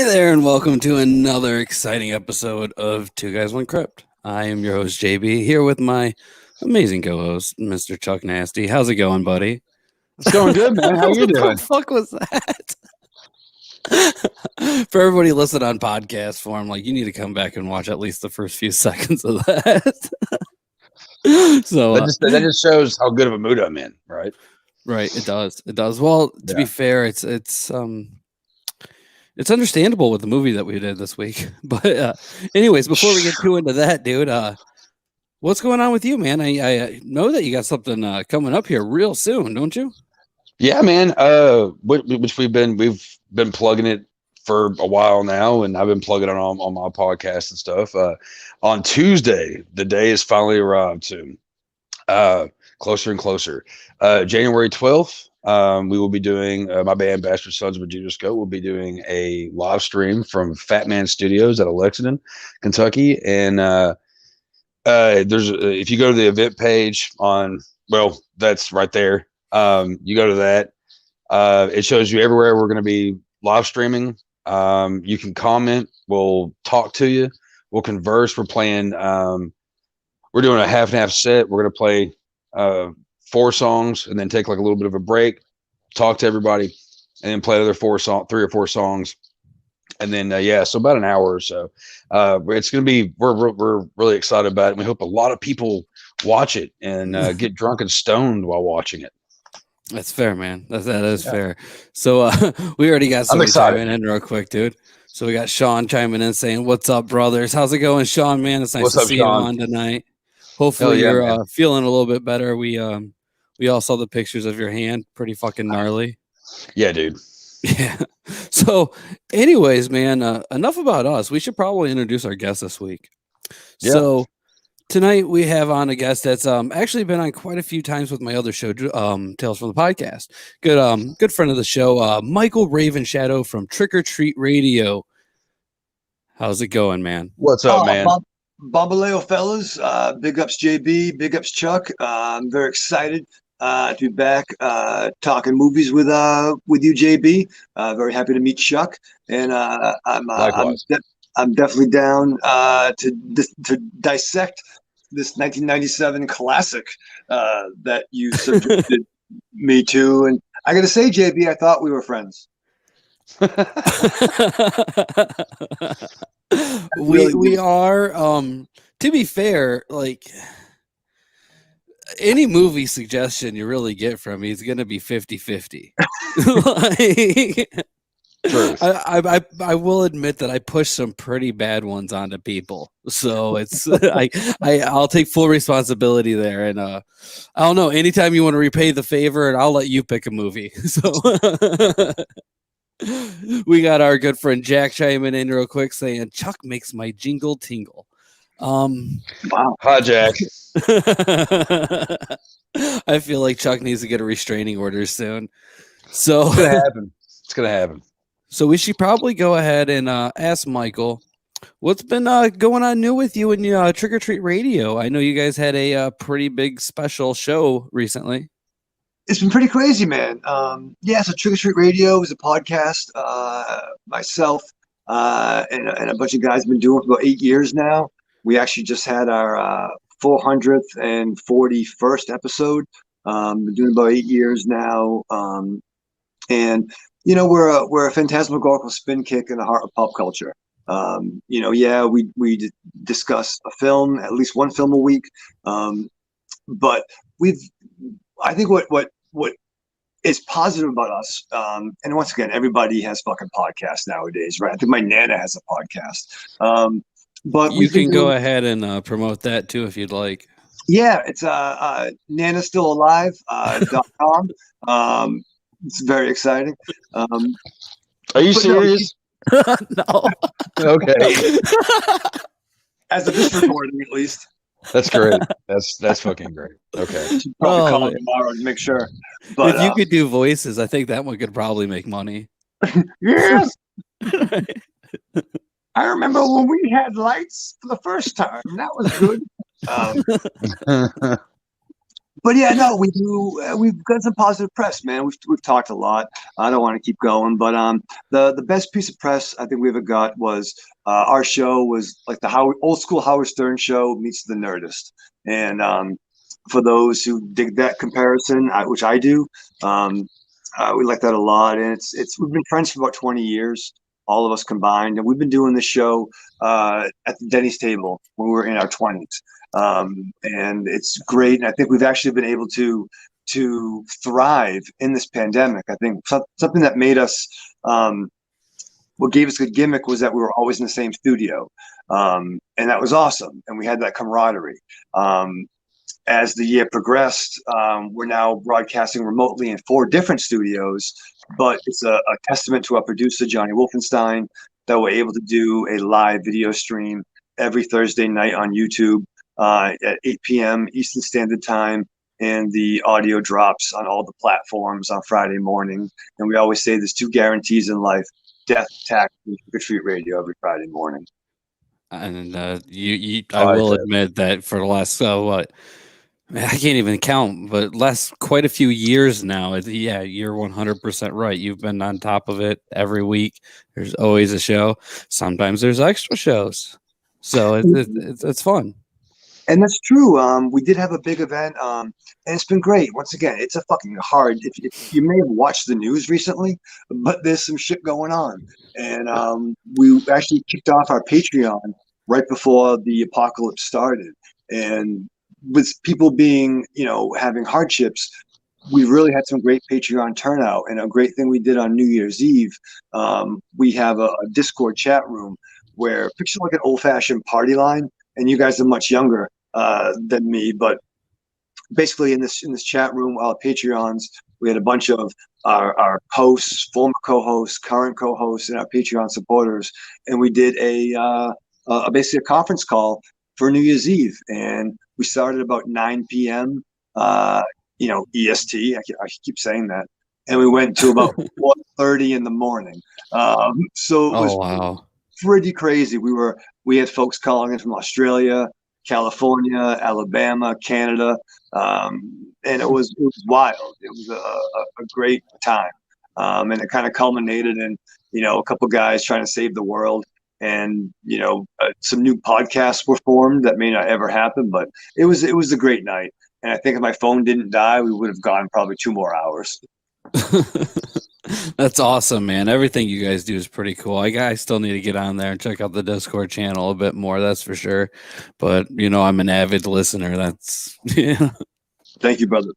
there, and welcome to another exciting episode of Two Guys, One Crypt. I am your host, JB, here with my amazing co-host, Mr. Chuck Nasty. How's it going, buddy? It's going good, man. How you doing? What the fuck was that? For everybody listening on podcast form, like, you need to come back and watch at least the first few seconds of that. So that just shows how good of a mood I'm in, right? Right, it does. It does. Well, to be fair, it's understandable with the movie that we did this week. But anyways, before we get too into that, dude, what's going on with you, man? I know that you got something coming up here real soon, don't you? Yeah, man. Which we've been plugging it for a while now, and I've been plugging it on my podcast and stuff. On Tuesday, the day has finally arrived soon. Closer and closer. January 12th, we will be doing my band Bastard Sons of a Judas Goat will be doing a live stream from Fat Man Studios out of Lexington, Kentucky. And there's if you go to the event page that's right there. You go to that. It shows you everywhere we're going to be live streaming. You can comment. We'll talk to you. We'll converse. We're playing. We're doing a half and half set. We're going to play 4 songs and then take like a little bit of a break, talk to everybody, and then play another 3 or 4 songs. And then, so about an hour or so. It's going to be, we're really excited about it. And we hope a lot of people watch it and get drunk and stoned while watching it. That's fair, man. That is fair. So we already got somebody chiming in real quick, dude. So we got Sean chiming in saying, "What's up, brothers? How's it going, Sean, man? It's nice to see you on tonight. Hopefully you're feeling a little bit better. We all saw the pictures of your hand. Pretty fucking gnarly. Yeah, dude. Yeah. So anyways, man, enough about us. We should probably introduce our guest this week. Yeah. So tonight we have on a guest that's actually been on quite a few times with my other show, Tales from the Podcast. Good friend of the show, Michael Ravenshadow from Trick or Treat Radio. How's it going, man? What's up, man? Babaleo fellas, big ups JB, big ups Chuck. I'm very excited to be back talking movies with you, JB. Very happy to meet Chuck, and I'm definitely down to dissect this 1997 classic that you subjected me to. And I got to say, JB, I thought we were friends. We are, to be fair, like any movie suggestion you really get from me is going to be 50-50. I will admit that I push some pretty bad ones onto people, so it's I'll take full responsibility there. And I don't know, anytime you want to repay the favor, and I'll let you pick a movie. So we got our good friend Jack chiming in real quick saying, "Chuck makes my jingle tingle." Wow. Hi, Jack. I feel like Chuck needs to get a restraining order soon. So it's gonna happen. It's gonna happen. So we should probably go ahead and ask Michael, what's been going on new with you and Trick or Treat Radio? I know you guys had a pretty big special show recently. It's been pretty crazy, man. So Trick or Treat Radio is a podcast myself and a bunch of guys have been doing for about 8 years now. We actually just had our 441st episode. Been doing about 8 years now. And we're a phantasmagorical spin kick in the heart of pop culture. We discuss a film, at least one film a week. But I think what is positive about us, and once again, everybody has fucking podcasts nowadays, right? I think my Nana has a podcast. But you can go ahead and promote that too if you'd like. Yeah, it's nanastillalive.com. It's very exciting. Are you serious? No. Okay. As of this recording, at least. That's great. That's fucking great. Okay. Probably call tomorrow to make sure. But if you could do voices, I think that one could probably make money. Yes. I remember when we had lights for the first time. That was good. But yeah, no, we do. We've got some positive press, man. We've talked a lot. I don't want to keep going, but the best piece of press I think we ever got was our show was like the old school Howard Stern show meets the Nerdist, and for those who dig that comparison, which I do, we like that a lot. And it's we've been friends for about 20 years, all of us combined, and we've been doing this show at the Denny's table when we were in our 20s. And it's great. And I think we've actually been able to thrive in this pandemic. I think something that made us what gave us a gimmick was that we were always in the same studio, and that was awesome. And we had that camaraderie. As the year progressed, we're now broadcasting remotely in 4 different studios, but it's a testament to our producer Johnny Wolfenstein that we're able to do a live video stream every Thursday night on YouTube at 8 p.m. Eastern Standard Time, and the audio drops on all the platforms on Friday morning. And we always say there's 2 guarantees in life: death, tax, and Trick or Treat Radio every Friday morning. And I will admit that for the last what, I can't even count, but last quite a few years now. Yeah, you're 100% right. You've been on top of it every week. There's always a show. Sometimes there's extra shows, so it's fun. And that's true. We did have a big event, and it's been great. Once again, it's a fucking hard. If you may have watched the news recently, but there's some shit going on, and we actually kicked off our Patreon right before the apocalypse started. And with people being, having hardships, we really had some great Patreon turnout. And a great thing we did on New Year's Eve, we have a Discord chat room where picture like an old-fashioned party line. And you guys are much younger than me, but basically in this chat room, our Patreons, we had a bunch of our hosts, former co-hosts, current co-hosts, and our Patreon supporters, and we did basically a conference call for New Year's Eve, and we started about 9 p.m. EST. I keep saying that, and we went to about 4:30 in the morning. So it was pretty crazy. We had folks calling in from Australia, California, Alabama, Canada, and it was wild. It was a great time, and it kind of culminated in a couple guys trying to save the world, and some new podcasts were formed that may not ever happen, but it was a great night. And I think if my phone didn't die, we would have gone probably 2 more hours. That's awesome, man. Everything you guys do is pretty cool. I still need to get on there and check out the Discord channel a bit more, that's for sure. But I'm an avid listener. That's Thank you, brother.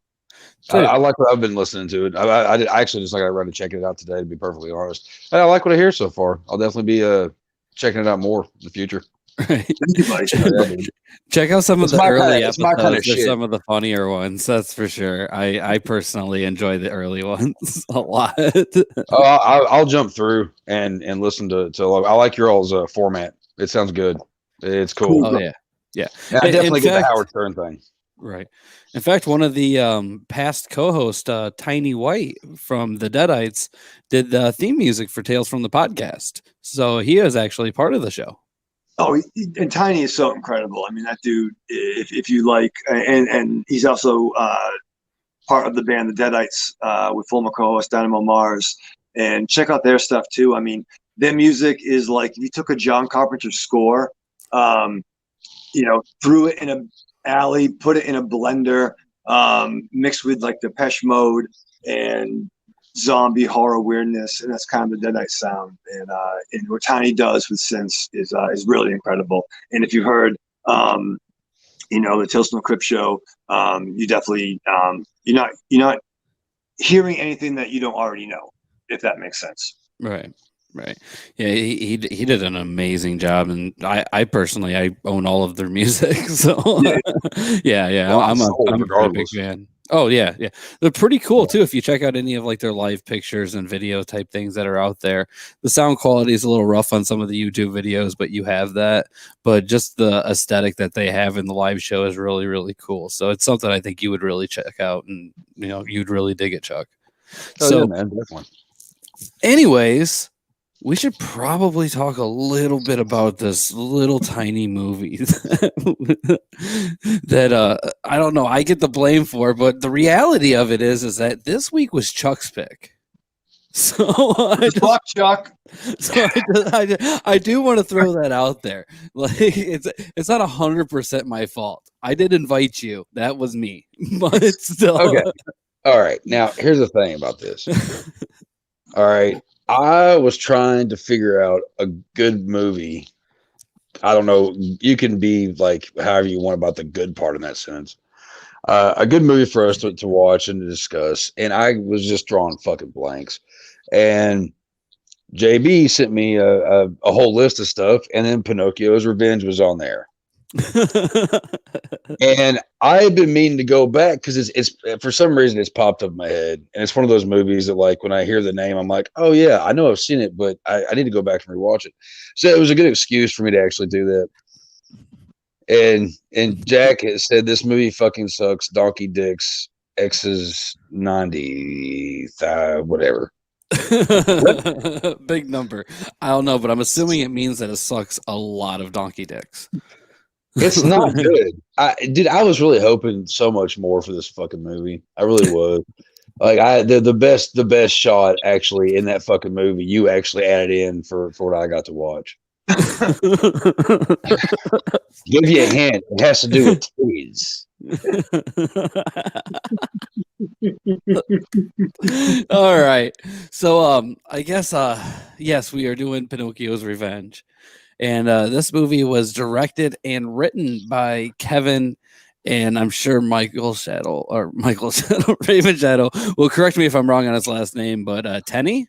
I like what I've been listening to it. I did actually just like I read to check it out today, to be perfectly honest. And I like what I hear so far. I'll definitely be checking it out more in the future. Right. Thank you, buddy. Check out some of the early episodes. They're some of the funnier ones, that's for sure. I personally enjoy the early ones a lot. I'll jump through and listen to I like your all's format. It sounds good. It's cool. Oh yeah. I definitely get the Howard Stern thing. Right. In fact, one of the past co-hosts, Tiny White from the Deadites, did the theme music for Tales from the Podcast. So he is actually part of the show. Oh, and Tiny is so incredible. I mean, that dude, if you like, and he's also part of the band The Deadites with former co-host Dynamo Mars. And check out their stuff too. I mean, their music is like if you took a John Carpenter score, threw it in an alley, put it in a blender, mixed with like Depeche Mode and zombie horror weirdness, and that's kind of the Deadite sound. And what Tiny does with synths is really incredible. And if you heard the Tales from the Crypt show, you definitely you're not hearing anything that you don't already know, if that makes sense. Right. Yeah, he did an amazing job, and I personally I own all of their music, so yeah. Well, I'm a big fan. Oh yeah, they're pretty cool too. If you check out any of like their live pictures and video type things that are out there, the sound quality is a little rough on some of the YouTube videos, but you have that. But just the aesthetic that they have in the live show is really, really cool. So it's something I think you would really check out, and you'd really dig it, Chuck. Oh, so, yeah, man, definitely. Anyways, we should probably talk a little bit about this little tiny movie that I don't know. I get the blame for, but the reality of it is that this week was Chuck's pick. So Chuck. So I do want to throw that out there. Like it's not 100% my fault. I did invite you. That was me. But it's still okay. All right. Now here's the thing about this. All right. I was trying to figure out a good movie. I don't know. You can be like however you want about the good part in that sentence. A good movie for us to watch and to discuss. And I was just drawing fucking blanks. And JB sent me a whole list of stuff. And then Pinocchio's Revenge was on there. And I had been meaning to go back because it's for some reason it's popped up in my head, and it's one of those movies that like when I hear the name I'm like, oh yeah, I know I've seen it, but I need to go back and rewatch it. So it was a good excuse for me to actually do that. And Jack has said this movie fucking sucks. Donkey dicks X's 90 whatever. Big number. I don't know, but I'm assuming it means that it sucks a lot of donkey dicks. It's not good. I was really hoping so much more for this fucking movie. I really was. Like the best shot actually in that fucking movie, you actually added in for what I got to watch. Give you a hint. It has to do with titties. All right. So I guess yes, we are doing Pinocchio's Revenge. And this movie was directed and written by Kevin, and I'm sure Michael Ravenshadow will correct me if I'm wrong on his last name, but Tenney.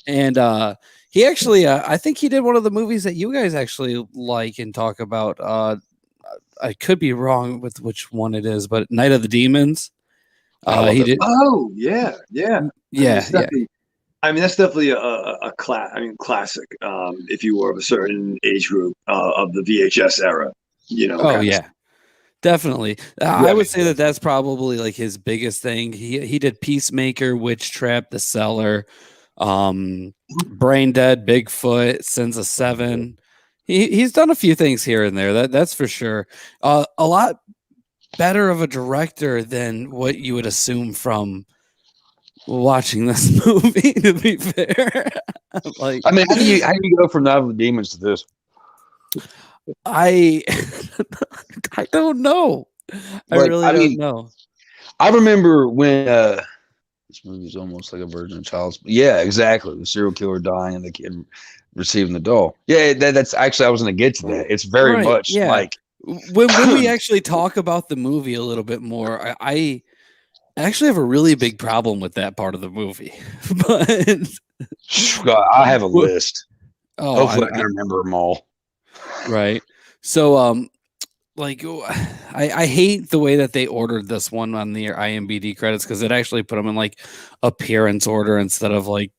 And he actually, I think he did one of the movies that you guys actually like and talk about. I could be wrong with which one it is, but Night of the Demons. He did. Oh yeah. Yeah. I mean, that's definitely a classic. If you were of a certain age group of the VHS era, you know. Oh yeah, definitely. I would say that that's probably like his biggest thing. He did Peacemaker, Witch Trap, The Cellar, Brain Dead, Bigfoot, Sins of Seven. He's done a few things here and there. That's for sure. A lot better of a director than what you would assume from watching this movie, to be fair. Like, I mean, how do you go from Night of the Demons to this? I don't know. I really don't know. I remember when this movie's almost like a Virgin Child's. Yeah, exactly. The serial killer dying and the kid receiving the doll. Yeah, that's actually I was going to get to that. It's very much like when we actually talk about the movie a little bit more. I actually have a really big problem with that part of the movie. But God, I have a list. Oh, hopefully I can remember them all. Right. So, like, I hate the way that they ordered this one on the IMDb credits because it actually put them in like appearance order instead of like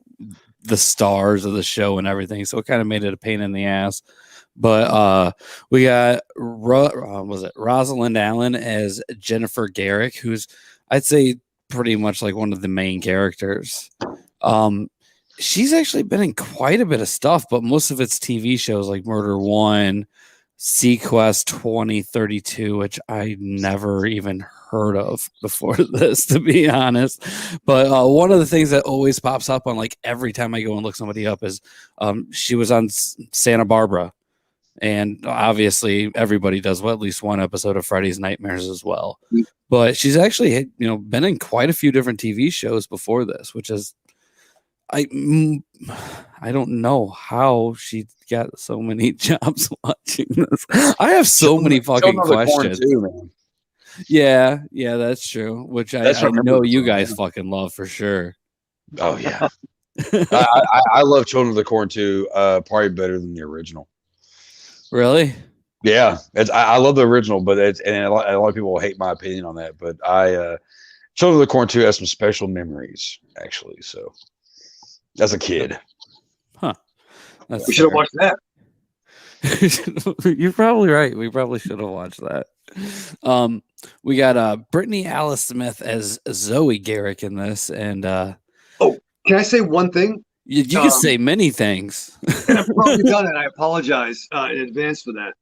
the stars of the show and everything. So it kind of made it a pain in the ass. But we got Rosalind Allen as Jennifer Garrick, who's I'd say pretty much like one of the main characters. She's actually been in quite a bit of stuff, but most of it's TV shows like Murder One, Sequest 2032, which I never even heard of before this, to be honest. But one of the things that always pops up on like every time I go and look somebody up is she was on Santa Barbara. And obviously everybody does at least one episode of Freddy's Nightmares as well. But she's actually, been in quite a few different TV shows before this, which is, I don't know how she got so many jobs watching this. I have so many fucking questions. Too, man. Yeah, that's true. Which I know you guys fucking love for sure. Oh yeah, I love Children of the Corn too. Probably better than the original. Really? Yeah, I love the original, but a lot of people hate my opinion on that. But Children of the Corn 2 has some special memories, actually. So, as a kid, we should have watched that. You're probably right. We probably should have watched that. We got Brittany Alice Smith as Zoe Garrick in this, and can I say one thing? You can say many things. And I've probably done it. I apologize in advance for that.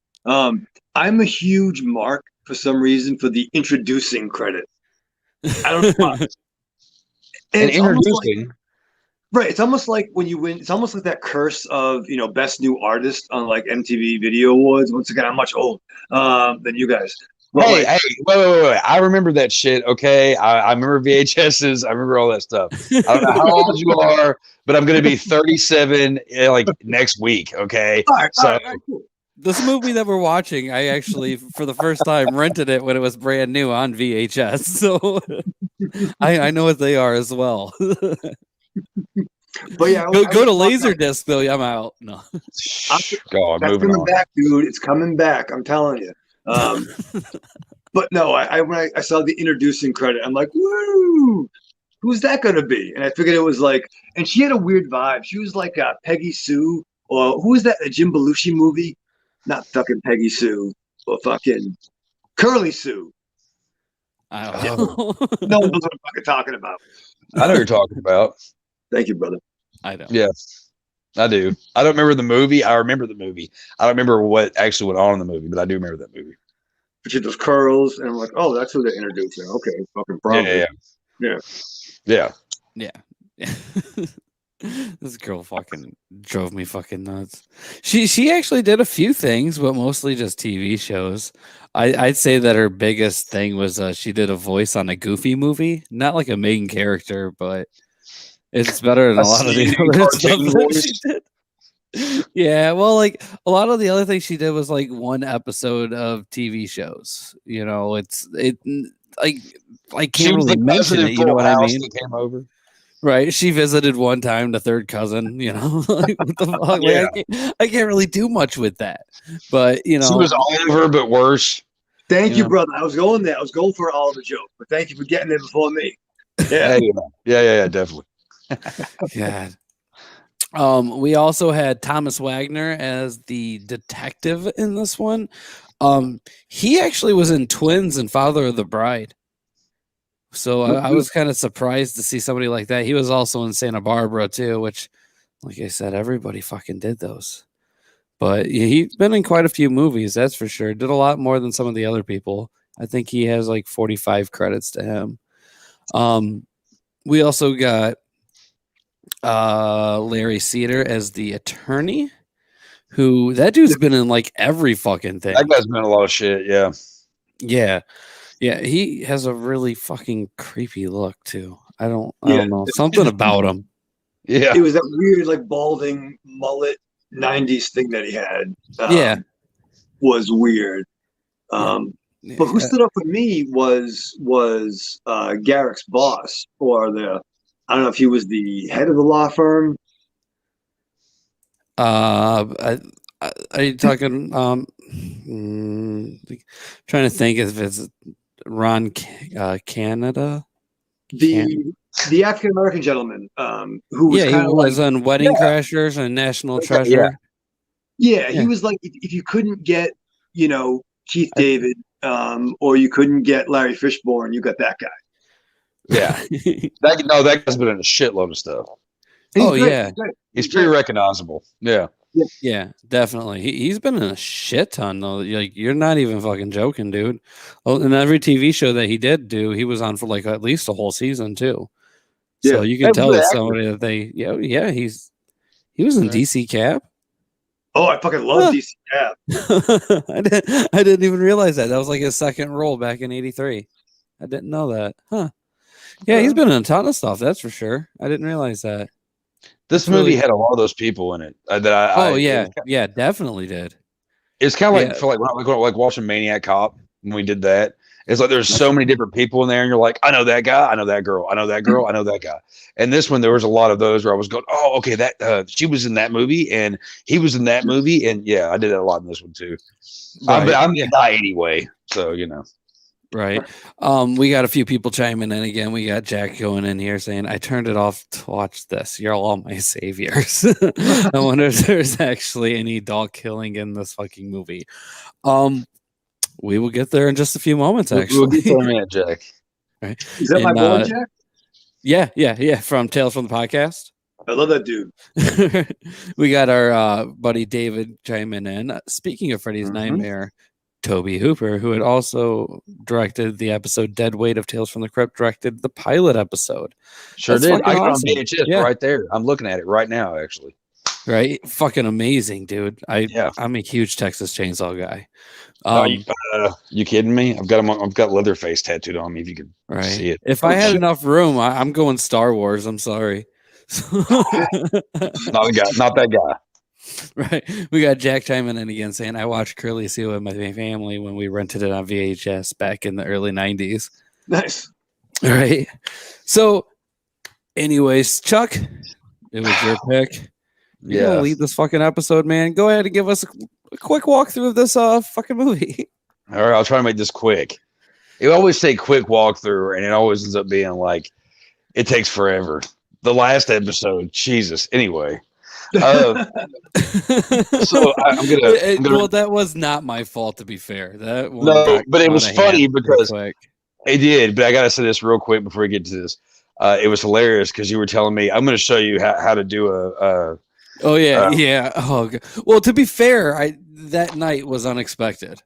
I'm a huge mark for some reason for the introducing credit. I don't know why. And it's almost introducing. Right. It's almost like when you win, it's almost like that curse of, best new artist on like MTV Video Awards. Once again, I'm much older than you guys. But Hey, wait. I remember that shit, okay? I remember VHSs. I remember all that stuff. I don't know how old you are, but I'm going to be 37 like next week, okay? all right, So all right, cool. This movie that we're watching, I actually, for the first time, rented it when it was brand new on VHS. So I know what they are as well. But yeah, go to Laserdisc though. I'm out. No. God, that's moving coming on. back, dude. It's coming back. I'm telling you. But no, when I saw the introducing credit, I'm like, woo! Who's that going to be? And I figured it was like, and she had a weird vibe. She was like Peggy Sue, or who is that? A Jim Belushi movie? Not fucking Peggy Sue, or fucking Curly Sue. I don't know. No one knows what I'm fucking talking about. I know what you're talking about. Thank you, brother. I don't. Yeah, I do. I don't remember the movie. I remember the movie. I don't remember what actually went on in the movie, but I do remember that movie. But she had those curls, and I'm like, oh, that's who they're introducing. Okay, fucking probably. Yeah. This girl fucking drove me fucking nuts. She actually did a few things, but mostly just TV shows. I'd say that her biggest thing was she did a voice on a Goofy movie, not like a main character, but it's better than a lot of the other stuff that she did. Yeah, well, like a lot of the other things she did was like one episode of TV shows. It's like I can't really mention it. You know what I mean? Came over. Right. She visited one time the third cousin, like, what the fuck? Yeah. Like, I can't really do much with that. But, She was over, but worse. Thank you, brother. I was going there. I was going for all the joke, but thank you for getting there before me. Yeah, definitely. Yeah. We also had Thomas Wagner as the detective in this one. He actually was in Twins and Father of the Bride. So I was kind of surprised to see somebody like that. He was also in Santa Barbara too, which, like I said, everybody fucking did those. But he's been in quite a few movies, that's for sure. Did a lot more than some of the other people. I think he has like 45 credits to him. We also got Larry Cedar as the attorney, who that dude's been in like every fucking thing. That guy's been in a lot of shit, yeah. Yeah, he has a really fucking creepy look too. I don't know. Something about him. Yeah. It was that weird, like balding mullet 90s thing that he had. Was weird. But who stood up for me was Garrick's boss, or I don't know if he was the head of the law firm. Are you talking? Trying to think if it's Ron Canada. The African American gentleman who was kind of was on Wedding Crashers and National Treasure. Yeah, he was like if you couldn't get Keith David or you couldn't get Larry Fishburne, you got that guy. Yeah, that guy's been in a shitload of stuff. He's pretty recognizable. Yeah, definitely. He's been in a shit ton though. Like, you're not even fucking joking, dude. Oh, and every TV show that he did do, he was on for like at least a whole season too. So you can tell it's somebody that he was in DC Cap. Oh, I fucking love DC Cap. I didn't even realize that. That was like his second role back in '83. I didn't know that. Huh. Yeah, he's been in a ton of stuff, that's for sure. I didn't realize that. This movie had a lot of those people in it. Definitely did. It's kind of like watching Maniac Cop when we did that. It's like there's so many different people in there, and you're like, I know that guy, I know that girl, I know that girl, I know that guy. And this one, there was a lot of those where I was going, oh, okay, that she was in that movie, and he was in that movie, and yeah, I did that a lot in this one too. Right. I'm the guy anyway, so Right. We got a few people chiming in again. We got Jack going in here saying, I turned it off to watch this. You're all my saviors. I wonder if there's actually any dog killing in this fucking movie. We will get there in just a few moments, actually. We'll get there in a minute, Jack. Right. Is that my boy, Jack? Yeah. From Tales from the Podcast. I love that dude. We got our buddy David chiming in. Speaking of Freddy's Nightmare, Toby Hooper, who had also directed the episode Dead Weight of Tales from the Crypt, directed the pilot episode. Sure did. I got awesome. on VHS right there. I'm looking at it right now, actually. Right? Fucking amazing, dude. I'm a huge Texas Chainsaw guy. You kidding me? I've got Leatherface tattooed on me. If you could see it. If I had enough room, I'm going Star Wars. I'm sorry. Not that guy. Right. We got Jack chiming in again saying, I watched Curly Seal with my family when we rented it on VHS back in the early 90s. Nice. All right. So, anyways, Chuck, it was your pick. You're gonna lead this fucking episode, man. Go ahead and give us a quick walkthrough of this fucking movie. All right, I'll try to make this quick. You always say quick walkthrough, and it always ends up being like it takes forever. The last episode, Jesus. Anyway. So I'm gonna. Well, that was not my fault, to be fair. But it was funny because it did. But I gotta say this real quick before we get to this. It was hilarious because you were telling me I'm going to show you how to do a. Oh yeah. Oh, well, to be fair, that night was unexpected.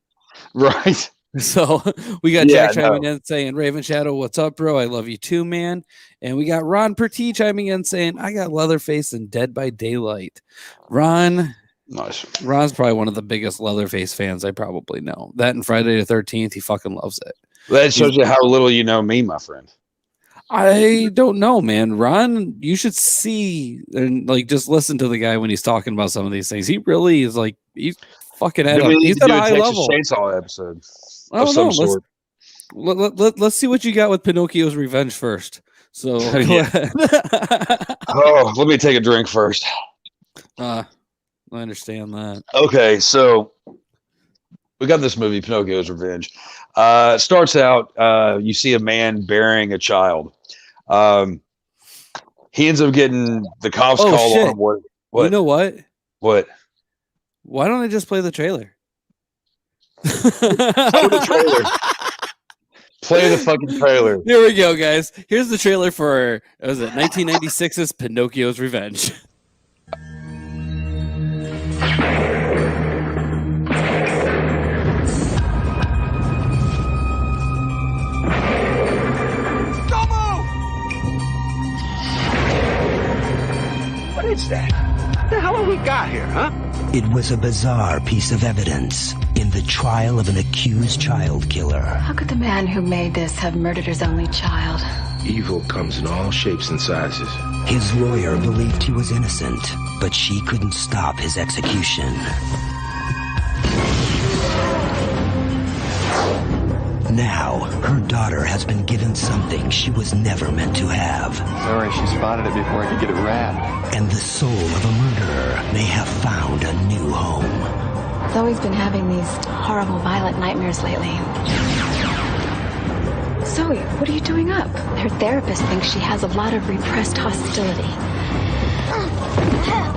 Right. So we got Jack chiming in saying, Ravenshadow, what's up, bro? I love you too, man. And we got Ron Perty chiming in saying, I got Leatherface and Dead by Daylight. Ron's probably one of the biggest Leatherface fans I probably know. That and Friday the 13th, he fucking loves it. That shows you how little you know me, my friend. I don't know, man. Ron, you should see and just listen to the guy when he's talking about some of these things. He really is he's fucking at him. He's at a high level. Chainsaw episode. I don't know. Let's see what you got with Pinocchio's Revenge first. So let me take a drink first. I understand that. Okay, so we got this movie, Pinocchio's Revenge. Starts out, you see a man burying a child. He ends up getting the cops call on him. What? You know what? What? Why don't I just play the trailer? Play the trailer. Play the fucking trailer. Here we go, guys. Here's the trailer for 1996's Pinocchio's Revenge. What is that? What the hell have we got here, huh? It was a bizarre piece of evidence in the trial of an accused child killer. How could the man who made this have murdered his only child? Evil comes in all shapes and sizes. His lawyer believed he was innocent, but she couldn't stop his execution. Now, her daughter has been given something she was never meant to have. Sorry, she spotted it before I could get it wrapped. And the soul of a murderer may have found a new home. Zoe's been having these horrible, violent nightmares lately. Zoe, what are you doing up? Her therapist thinks she has a lot of repressed hostility.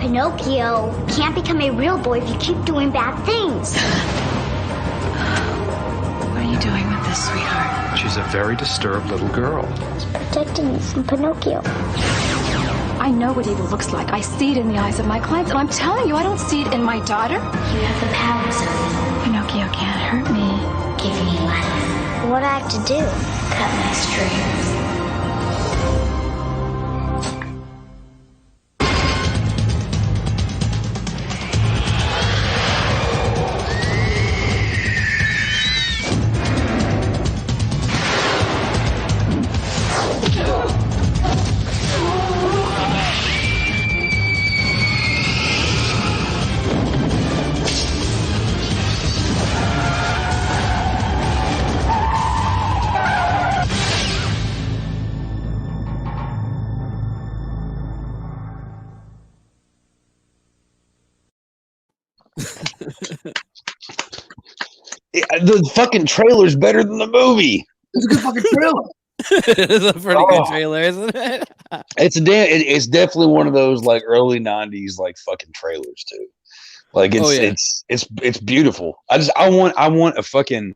Pinocchio can't become a real boy if you keep doing bad things. What are you doing with this, sweetheart? She's a very disturbed little girl. It's protecting me from Pinocchio. I know what evil looks like. I see it in the eyes of my clients, and I'm telling you, I don't see it in my daughter. You have the power, Zoe. Pinocchio can't hurt me. Give me life. What do I have to do? Cut my strings. The fucking trailer's better than the movie. It's a good fucking trailer. It's a pretty good trailer, isn't it? It's definitely one of those like early '90s like fucking trailers too. Like it's beautiful. I want a fucking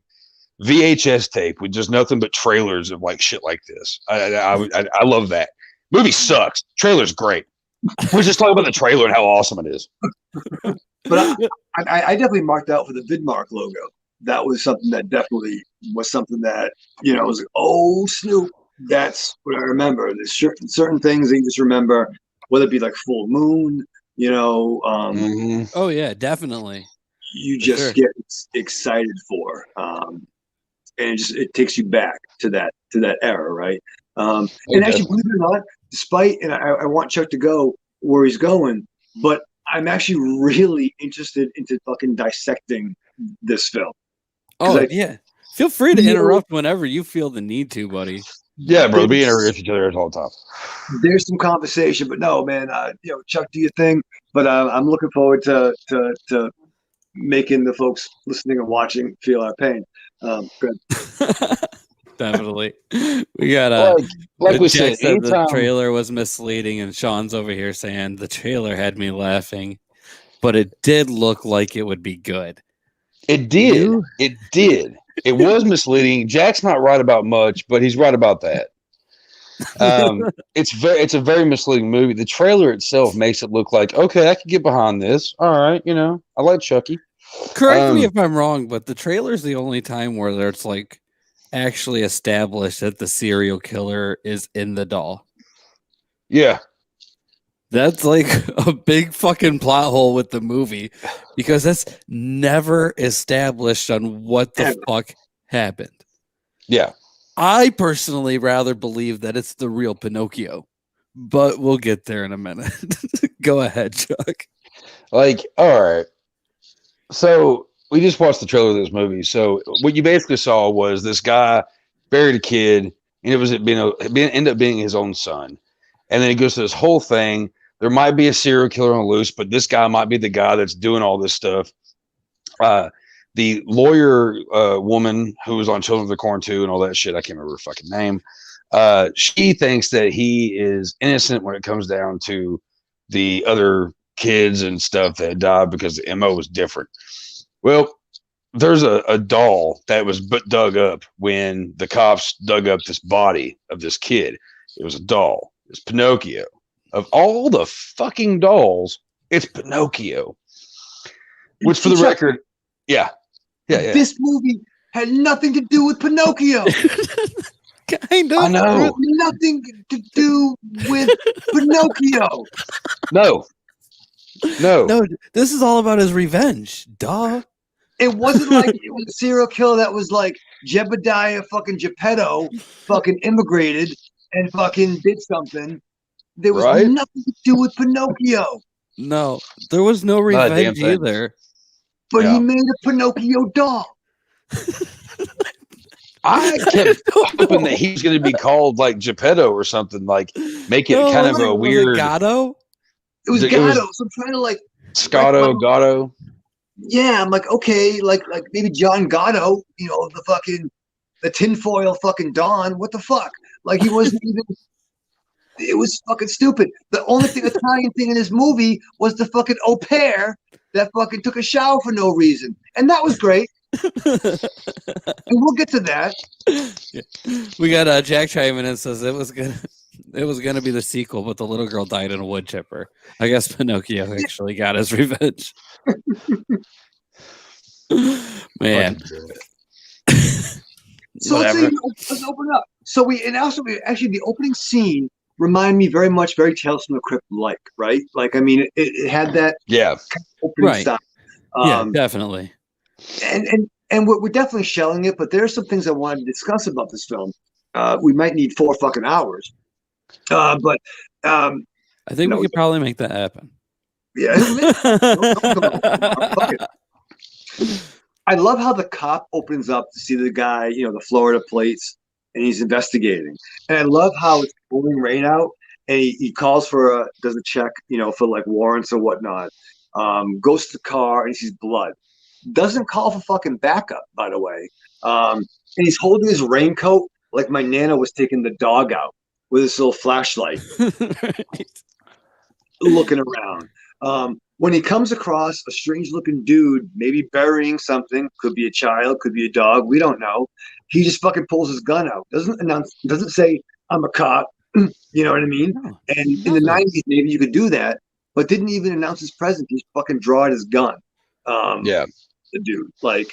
VHS tape with just nothing but trailers of like shit like this. I love that. Movie sucks. Trailer's great. We're just talking about the trailer and how awesome it is. But I definitely marked out for the Vidmark logo. That was something that was like, oh Snoop. That's what I remember. There's certain things that you just remember, whether it be like full moon, Oh yeah, definitely. You just get excited for, and it takes you back to that era, right? And actually, believe it or not, despite, and I want Chuck to go where he's going, but I'm actually really interested into fucking dissecting this film. Oh, yeah. Feel free to interrupt whenever you feel the need to, buddy. Yeah, bro. We interrupt each other all the time. There's some conversation, but no, man. Chuck, do your thing. But I'm looking forward to making the folks listening and watching feel our pain. Good. Definitely. We got like we said, the trailer was misleading, and Sean's over here saying the trailer had me laughing, but it did look like it would be good. It did. It did. It was misleading. Jack's not right about much, but he's right about that. It's a very misleading movie. The trailer itself makes it look like, okay, I can get behind this. All right, I like Chucky. Correct me if I'm wrong, but the trailer's the only time where it's like actually established that the serial killer is in the doll. Yeah. That's like a big fucking plot hole with the movie, because that's never established on what the fuck happened. Yeah. I personally rather believe that it's the real Pinocchio, but we'll get there in a minute. Go ahead, Chuck. All right. So we just watched the trailer of this movie. So what you basically saw was this guy buried a kid, and ended up being his own son. And then he goes to this whole thing. There might be a serial killer on the loose, but this guy might be the guy that's doing all this stuff. The lawyer woman who was on Children of the Corn 2 and all that shit, I can't remember her fucking name. She thinks that he is innocent when it comes down to the other kids and stuff that died because the MO was different. Well, there's a doll that was dug up when the cops dug up this body of this kid. It was a doll. It's Pinocchio. Of all the fucking dolls, it's Pinocchio. Which, for the record, yeah. This movie had nothing to do with Pinocchio. Kind of. I know. Nothing to do with Pinocchio. No. This is all about his revenge. Duh. It wasn't like it was a serial killer that was like Jebediah fucking Geppetto fucking immigrated and fucking did something. There was nothing to do with Pinocchio. No, there was no revenge either. But he made a Pinocchio doll. I kept hoping that he was going to be called like Geppetto or something, like make it kind of a weird. Gatto? It was Gatto. So I'm trying to like Gatto. Yeah, I'm like, okay, like maybe John Gatto, the tinfoil fucking Don. What the fuck? Like he wasn't even. It was fucking stupid. The only Italian thing in this movie was the fucking au pair that fucking took a shower for no reason, and that was great. And we'll get to that. Yeah. We got Jack chiming in, says it was gonna be the sequel, but the little girl died in a wood chipper. I guess Pinocchio actually got his revenge. Man. So let's open up. So actually the opening scene reminded me very much, very Tales from the Crypt like, right? Like, I mean, it had that opening style. Yeah, definitely. And we're definitely shelling it, but there are some things I wanted to discuss about this film. We might need 4 fucking hours. But I think we could probably make that happen. Yeah. I love how the cop opens up to see the guy, the Florida plates, and he's investigating. And I love how it's pouring rain out, and he calls does a check, for like warrants or whatnot. Goes to the car and he sees blood. Doesn't call for fucking backup, by the way. And he's holding his raincoat like my Nana was taking the dog out with his little flashlight, looking around. When he comes across a strange-looking dude, maybe burying something, could be a child, could be a dog, we don't know. He just fucking pulls his gun out. Doesn't say, I'm a cop, You know what I mean? No, And in the nothing. 90s, maybe you could do that, but didn't even announce his presence. He's fucking draw out his gun. Yeah. The dude, like,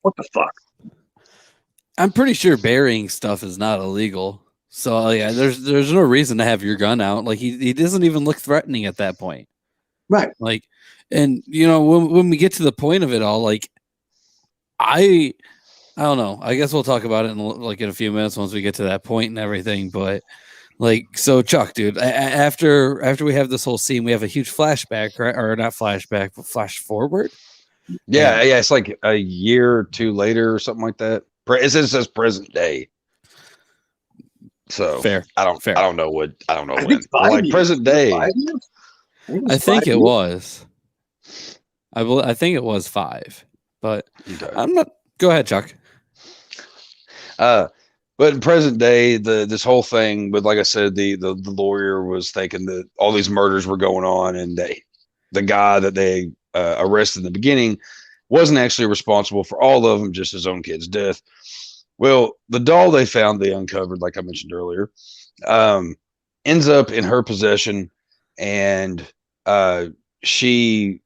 what the fuck? I'm pretty sure burying stuff is not illegal. So yeah, there's no reason to have your gun out. Like he doesn't even look threatening at that point. Right. Like, and you know, when we get to the point of it all, like I don't know. I guess we'll talk about it in a few minutes once we get to that point and everything. But like, so Chuck, dude, after we have this whole scene, we have a huge flashback, right? Or not flashback, but flash forward. Yeah. It's like a year or two later or something like that. It says present day. So Fair. I don't know when. think 5 Like years. present day. 5 years? I think 5 it years. was. I think it was 5, but Okay. I'm not. Go ahead, Chuck. But in present day, this whole thing with, like I said, the lawyer was thinking that all these murders were going on, and the guy that they arrested in the beginning wasn't actually responsible for all of them, just his own kid's death. Well, the doll they found, they uncovered, like I mentioned earlier, ends up in her possession, and she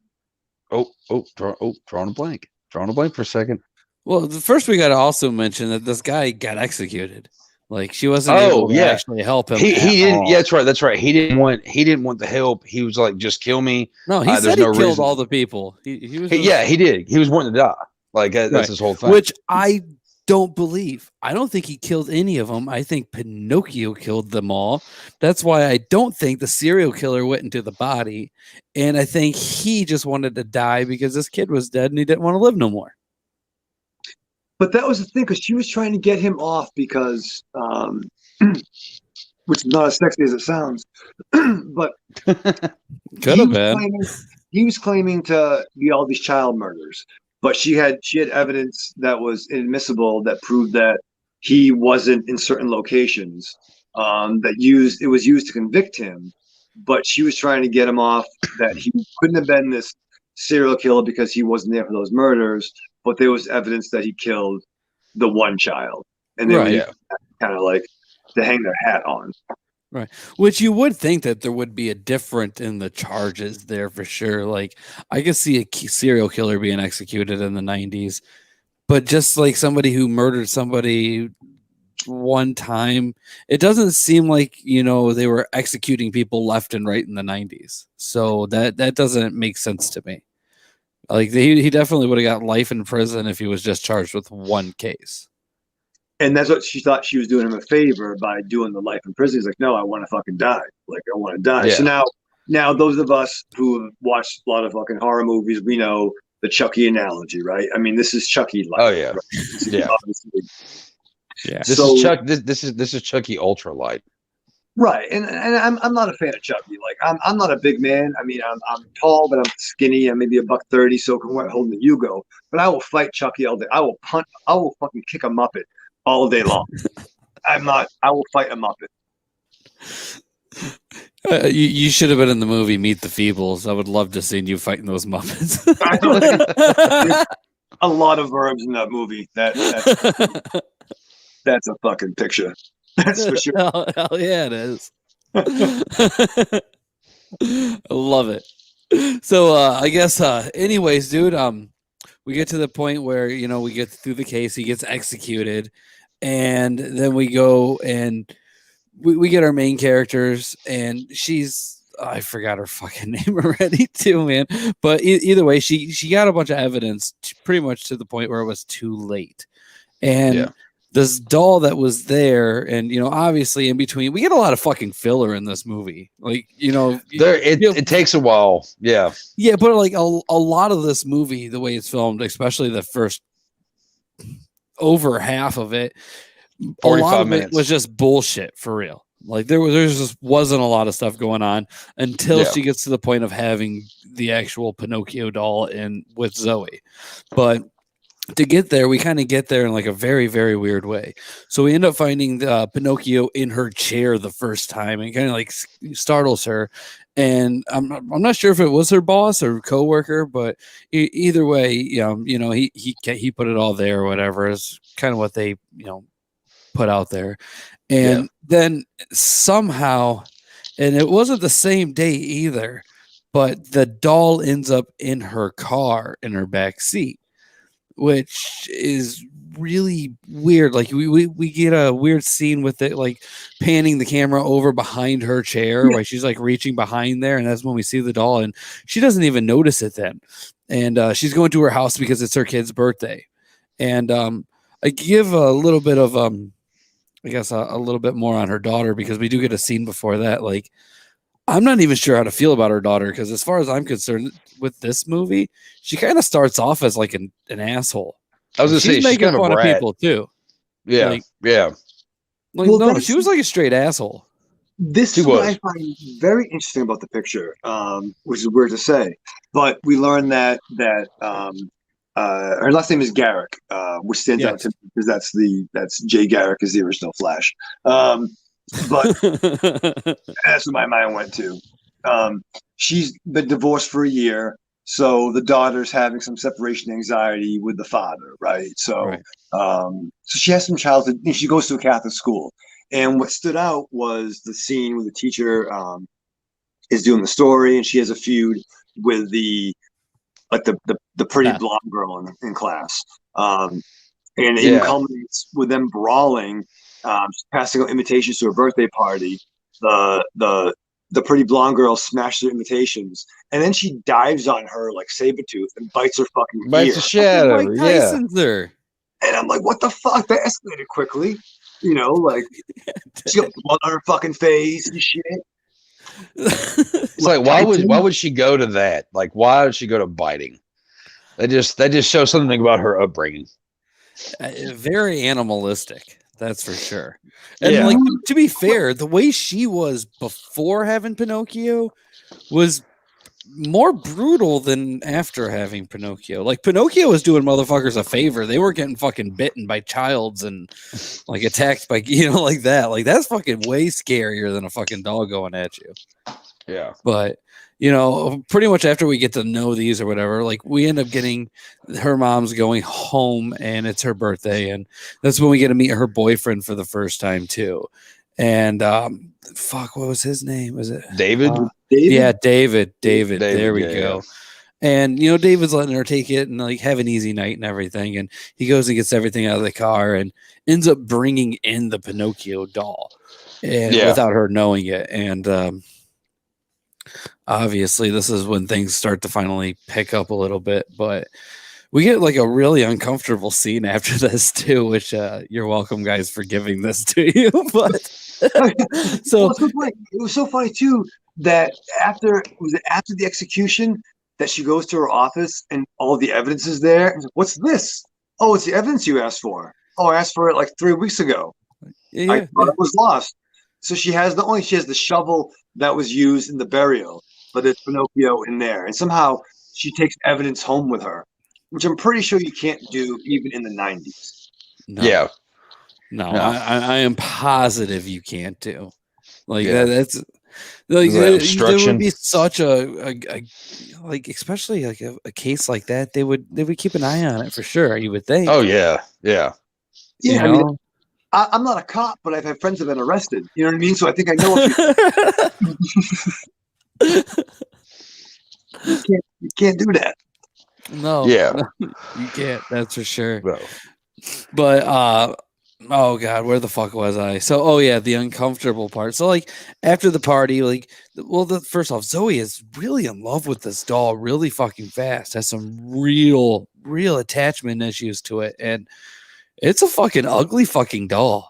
drawing a blank for a second. Well, first we got to also mention that this guy got executed. Like she wasn't able to actually help him. He didn't. all. Yeah, that's right. He didn't want the help. He was like, just kill me. No, he said there's he no killed reason. all the people. He was. He did. He was wanting to die. Like that's Right. his whole thing. Which I don't believe. I don't think he killed any of them. I think Pinocchio killed them all. That's why I don't think the serial killer went into the body. And I think he just wanted to die because this kid was dead and he didn't want to live no more. But that was the thing, because she was trying to get him off because, which is not as sexy as it sounds, but Could have been. He was claiming to be all these child murders, but she had evidence that was inadmissible that proved that he wasn't in certain locations. It was used to convict him, but she was trying to get him off that he couldn't have been this serial killer because he wasn't there for those murders. But there was evidence that he killed the one child, and they were kind of like to hang their hat on. Right. Which you would think that there would be a difference in the charges there for sure. Like I could see a serial killer being executed in the 90s, but just like somebody who murdered somebody one time, it doesn't seem like, they were executing people left and right in the 90s. So that doesn't make sense to me. Like he definitely would have got life in prison if he was just charged with one case. And that's what she thought she was doing him a favor by doing the life in prison. He's like, no, I want to fucking die. Like, I want to die. Yeah. So now those of us who have watched a lot of fucking horror movies, we know the Chucky analogy, right? I mean, this is Chucky life. Oh yeah, right? yeah. Yeah. This is Chuck. This is Chucky Ultra Light. Right, and I'm not a fan of Chucky. Like I'm not a big man. I mean, I'm tall, but I'm skinny. I'm maybe $130, so holding the Yugo. But I will fight Chucky all day. I will punt. I will fucking kick a Muppet all day long. I will fight a Muppet. You should have been in the movie Meet the Fables. I would love to see you fighting those Muppets. A lot of verbs in that movie. That's a fucking picture. That's for sure. Hell yeah, it is. I love it. So I guess anyways, dude, we get to the point where we get through the case, he gets executed, and then we go and we get our main characters, and I forgot her fucking name already too, man. But either way, she got a bunch of evidence pretty much to the point where it was too late. And this doll that was there, and obviously in between, we get a lot of fucking filler in this movie. Like it takes a while. Yeah, but like a lot of this movie, the way it's filmed, especially the first over half of it, 45 minutes it was just bullshit for real. Like there just wasn't a lot of stuff going on until she gets to the point of having the actual Pinocchio doll in with Zoe, but to get there, we kind of get there in like a very, very weird way. So we end up finding Pinocchio in her chair the first time, and kind of like startles her. And I'm not sure if it was her boss or coworker, but either way, he put it all there or whatever is kind of what they put out there. And then somehow, and it wasn't the same day either, but the doll ends up in her car in her back seat, which is really weird. Like we get a weird scene with it, like panning the camera over behind her chair while she's like reaching behind there, and that's when we see the doll, and she doesn't even notice it then. And she's going to her house because it's her kid's birthday. And I give a little bit of I guess a little bit more on her daughter, because we do get a scene before that. Like, I'm not even sure how to feel about her daughter, because as far as I'm concerned with this movie, she kind of starts off as like an asshole. I was gonna say she's making kind of fun a of brat. people too. Yeah, Like, yeah. Like, no, she was like a straight asshole. This She is what was. I find very interesting about the picture, which is weird to say, but we learned that her last name is Garrick, which stands out to me because that's Jay Garrick is the original Flash. But that's what my mind went to. She's been divorced for a year, so the daughter's having some separation anxiety with the father, right? So, so she has some childhood. She goes to a Catholic school, and what stood out was the scene where the teacher is doing the story, and she has a feud with the pretty blonde girl in class, and it even culminates with them brawling, passing out invitations to a birthday party. The pretty blonde girl smashed her invitations, and then she dives on her like Sabretooth and bites her fucking ear. Bites the shit out of her. Mike Tyson's there. And I'm like, what the fuck? That escalated quickly. You know, like she got blood on her fucking face and shit. It's like, why would she go to that? Like, why would she go to biting? That just shows something about her upbringing. Very animalistic, that's for sure. And like, to be fair, the way she was before having Pinocchio was more brutal than after having Pinocchio. Like, Pinocchio was doing motherfuckers a favor. They were getting fucking bitten by childs and like attacked by, like that. Like, that's fucking way scarier than a fucking dog going at you. Yeah. But pretty much after we get to know these or whatever, like, we end up getting her mom's going home, and it's her birthday, and that's when we get to meet her boyfriend for the first time too. And what was his name? Was it David? David? Yeah, David. There we go. Yeah. And David's letting her take it and like have an easy night and everything. And he goes and gets everything out of the car and ends up bringing in the Pinocchio doll, and without her knowing it. And obviously, this is when things start to finally pick up a little bit. But we get like a really uncomfortable scene after this too, which you're welcome, guys, for giving this to you. But so it was so funny too that after the execution, that she goes to her office and all the evidence is there. And what's this? Oh, it's the evidence you asked for. Oh, I asked for it like 3 weeks ago. I thought it was lost. So she has the shovel that was used in the burial, but there's Pinocchio in there, and somehow she takes evidence home with her, which I'm pretty sure you can't do even in the 90s. No. Yeah. No, I am positive you can't do. Like that's like there would be such a like, especially like a case like that, they would keep an eye on it for sure, you would think. Oh yeah. Yeah. Yeah, I mean, I'm not a cop, but I've had friends that have been arrested. You know what I mean? So I think I know you can't do that. No. Yeah. No, you can't. That's for sure. No. But oh god, where the fuck was I? So the uncomfortable part. So like after the party, like, well, first off, Zoe is really in love with this doll really fucking fast. Has some real attachment issues to it, and it's a fucking ugly fucking doll.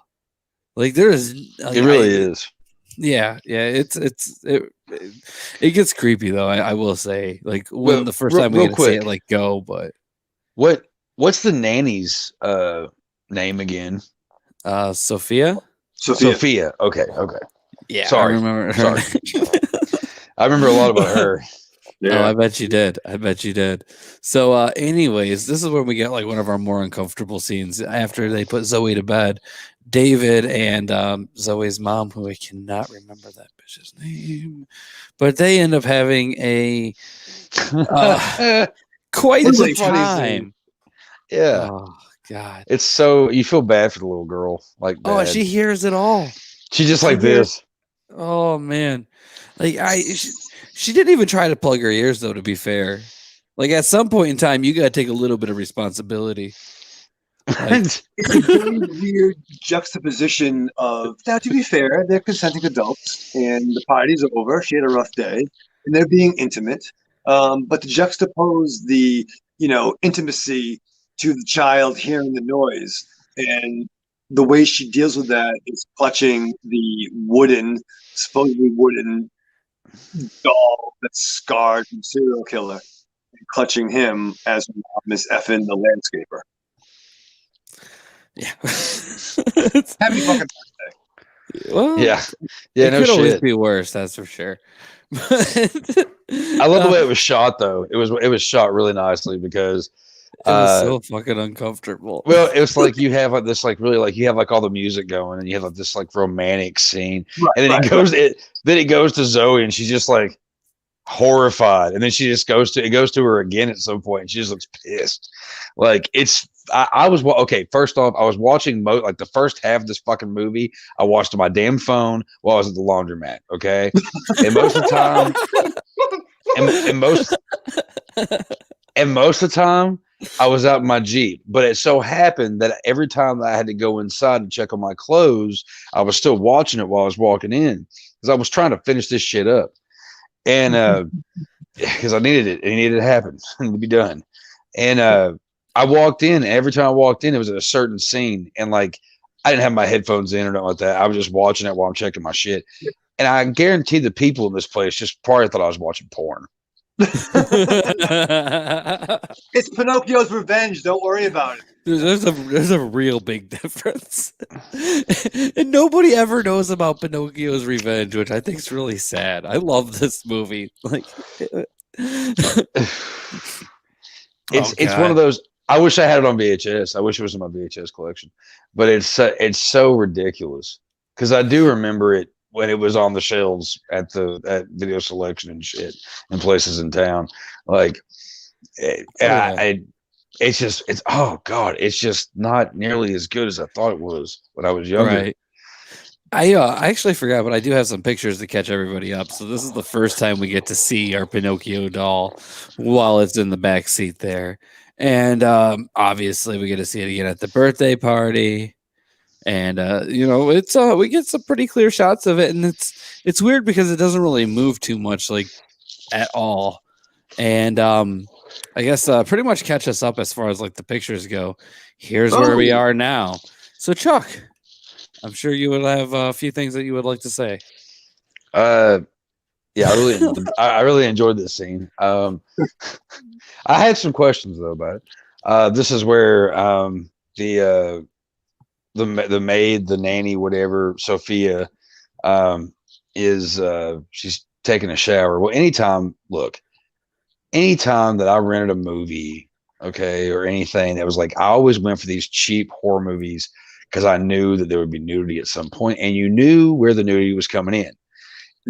Like, there is, like, it really is. Yeah. It gets creepy though. I will say, like, when the first time we get to say it, like, go. But what's the nanny's name again? Sophia. Okay. Yeah. Sorry. I remember her. Sorry. I remember a lot about her. Yeah. Oh, I bet you did. So anyways, this is when we get like one of our more uncomfortable scenes after they put Zoe to bed. David and Zoe's mom, who I cannot remember that bitch's name, but they end up having a quite a time. Yeah. Oh God. It's so you feel bad for the little girl. Like, Oh, bad. she hears it all. She just like this. Oh man, like she didn't even try to plug her ears though. To be fair, like at some point in time, you got to take a little bit of responsibility. Like, it's a very weird juxtaposition of. Now, to be fair, they're consenting adults, and the party's over. She had a rough day, and they're being intimate. But to juxtapose the intimacy to the child hearing the noise, and the way she deals with that is clutching the supposedly wooden doll that's scarred from serial killer, and clutching him as her mom is effing the landscaper. yeah. Happy fucking birthday. Well, Yeah. it No could always shit. be worse. That's for sure. I love the way it was shot, though. It was shot really nicely because it was so fucking uncomfortable. well, it's like you have like this, like really, like you have like all the music going, and you have like this like romantic scene, Right, and then right, it goes to Zoe, and she's just like horrified, and then she just goes to her again at some point, and she just looks pissed. Like I was okay. First off, I was watching like the first half of this fucking movie. I watched on my damn phone while I was at the laundromat. Okay, and most of the time, and most of the time, I was out in my Jeep. But it so happened that every time that I had to go inside and check on my clothes, I was still watching it while I was walking in because I was trying to finish this shit up. And because I needed it, and it needed to happen and to be done. And I walked in. Every time I walked in, it was at a certain scene, and like I didn't have my headphones in or nothing like that. I was just watching it while I'm checking my shit. And I guarantee the people in this place just probably thought I was watching porn. It's Pinocchio's revenge. Don't worry about it. There's a real big difference, and nobody ever knows about Pinocchio's revenge, which I think is really sad. I love this movie. Like, it's one of those. I wish I had it on VHS. I wish it was in my VHS collection, but it's so ridiculous because I do remember it when it was on the shelves at Video Selection and shit in places in town. Like, it's oh god, it's just not nearly as good as I thought it was when I was younger. Right. I actually forgot, but I do have some pictures to catch everybody up. So this is the first time we get to see our Pinocchio doll while it's in the back seat there, and obviously we get to see it again at the birthday party. And it's we get some pretty clear shots of it, and it's weird because it doesn't really move too much, like at all. And I guess pretty much catch us up as far as like the pictures go. Here's where we are now. So Chuck, I'm sure you would have a few things that you would like to say. Yeah, I really enjoyed this scene. I had some questions though about it. This is where the maid, the nanny, whatever, Sophia, is she's taking a shower. Well, anytime that I rented a movie, okay, or anything that was like, I always went for these cheap horror movies because I knew that there would be nudity at some point, and you knew where the nudity was coming in.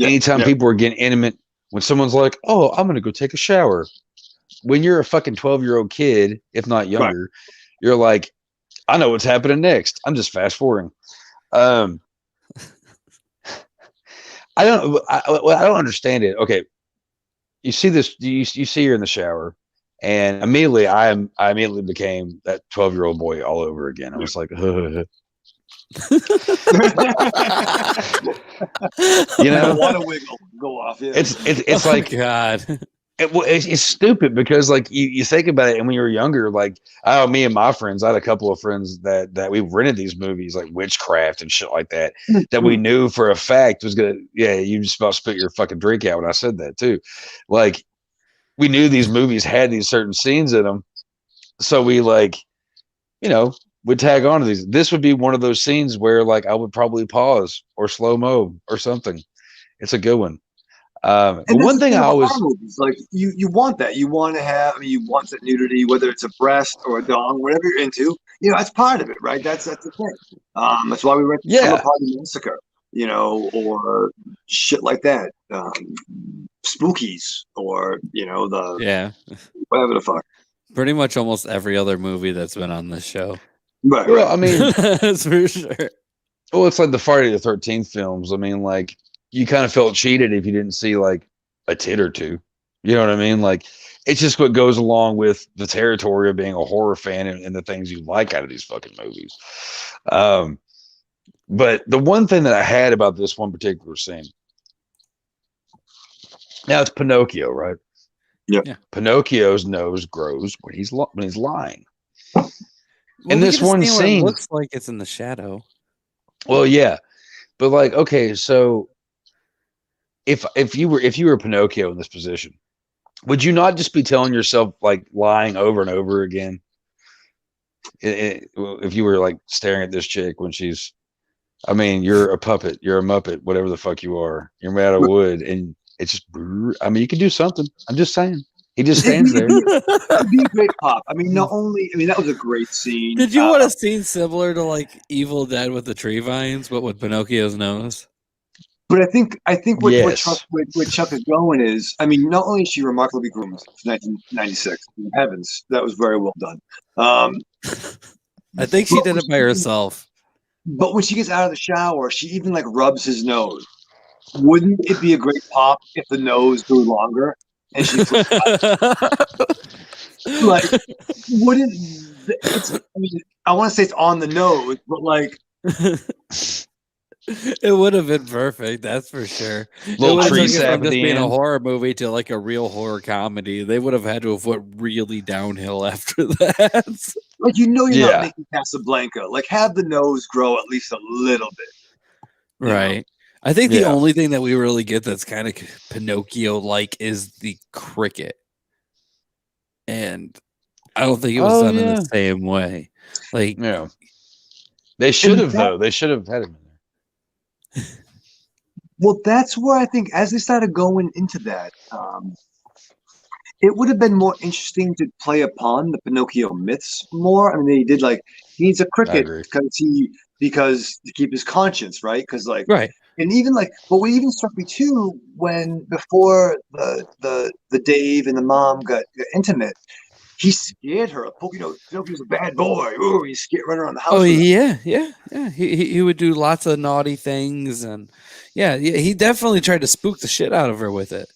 Anytime people were getting intimate, when someone's like, "Oh, I'm gonna go take a shower," when you're a fucking 12-year-old kid, if not younger, you're like, I know what's happening next. I'm just fast forwarding. I don't understand it. Okay, you see this. You see her in the shower, and immediately I immediately became that 12-year-old boy all over again. I was like, want to wiggle, go off. Yeah. It's Oh, like God. It's stupid because like you think about it, and when you were younger, like me and my friends, I had a couple of friends that we rented these movies like Witchcraft and shit like that that we knew for a fact was gonna you just about spit your fucking drink out when I said that too. Like we knew these movies had these certain scenes in them, so we like would tag on to these. This would be one of those scenes where like I would probably pause or slow mo or something. It's a good one. And one thing I always movies, like you want that. You want to have. I mean, you want that nudity, whether it's a breast or a dong, whatever you're into. That's part of it, right? That's the thing. That's why we went to Summer Party Massacre, or shit like that. Spookies, or the whatever the fuck. Pretty much almost every other movie that's been on this show. Right. Well, I mean, That's for sure. well, it's like the Friday the 13th films. I mean, like, you kind of felt cheated if you didn't see like a tit or two. You know what I mean? Like, it's just what goes along with the territory of being a horror fan and the things you like out of these fucking movies. But the one thing that I had about this one particular scene, now it's Pinocchio, right? Yeah. Pinocchio's nose grows when he's lying. Well, in we this get to one see where it scene, looks like it's in the shadow. well, yeah, but like, okay, so if you were Pinocchio in this position, would you not just be telling yourself like lying over and over again? If you were like staring at this chick when she's, I mean, you're a puppet, you're a muppet, whatever the fuck you are, you're made out of wood, and it's just, I mean, you can do something. I'm just saying. He just stands there. It'd be a great pop. I mean, that was a great scene. Did you want a scene similar to like Evil Dead with the tree vines, but with Pinocchio's nose? But I think what Yes. Chuck is going is, I mean, not only is she remarkably groomed for 1996, heavens, that was very well done. I think she did it by herself. But when she gets out of the shower, she even like rubs his nose. Wouldn't it be a great pop if the nose grew longer and she like wouldn't it's, I mean, I want to say it's on the nose, but like it would have been perfect, that's for sure. Little tree sap sap from at just the being a end. horror movie to like a real horror comedy. They would have had to have went really downhill after that. like you're Yeah. not making Casablanca. Like have the nose grow at least a little bit. Right. I think the Yeah. only thing that we really get that's kind of Pinocchio-like is the cricket. And I don't think it was done in the same way. Like, Yeah. They should have, though. They should have had him in there. Well, that's where I think as they started going into that, it would have been more interesting to play upon the Pinocchio myths more. I mean, they did like he needs a cricket agree. because to keep his conscience, right? Because like right. and even like, but what even struck me too when before the Dave and the mom got intimate, he scared her. Pinocchio's a bad boy. Ooh, he's scared running around the house. Oh with her. yeah. He would do lots of naughty things, and yeah, he definitely tried to spook the shit out of her with it.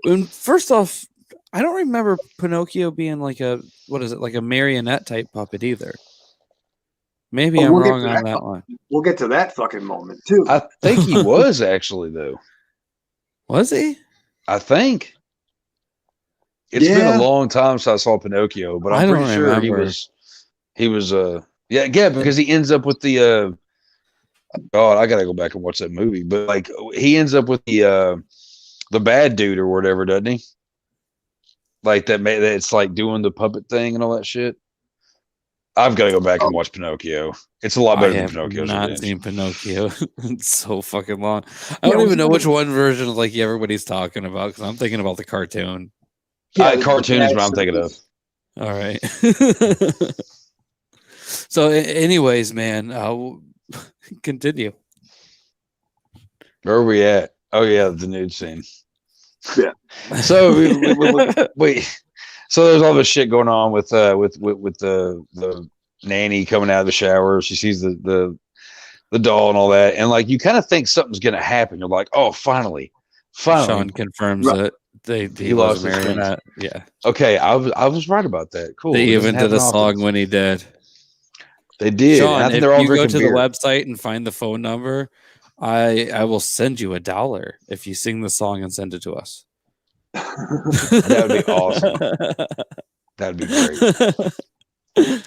And first off, I don't remember Pinocchio being like like a marionette type puppet either. Maybe I'm wrong on that one. We'll get to that fucking moment too. I think he was actually, though. Was he? I think. It's been a long time since I saw Pinocchio, but I'm pretty sure he was yeah, because he ends up with the God, I gotta go back and watch that movie. But like he ends up with the bad dude or whatever, doesn't he? Like it's like doing the puppet thing and all that shit. I've got to go back and watch Pinocchio. It's a lot better than Pinocchio's. I've not seen Pinocchio. It's so fucking long. I don't even know which one version of like everybody's talking about because I'm thinking about the cartoon. Cartoon is what I'm thinking of. All right. So, anyways, man, continue. Where are we at? Oh yeah, the nude scene. Yeah. So wait. So there's all this shit going on with the nanny coming out of the shower. She sees the doll and all that, and like you kind of think something's gonna happen. You're like, oh, finally. Sean confirms that he lost his marionette. Yeah. Okay, I was right about that. Cool. They even did a song when he did. They did. Sean, if they're all you go to beer. the website and find the phone number, I will send you $1 if you sing the song and send it to us. That would be awesome. That'd be great.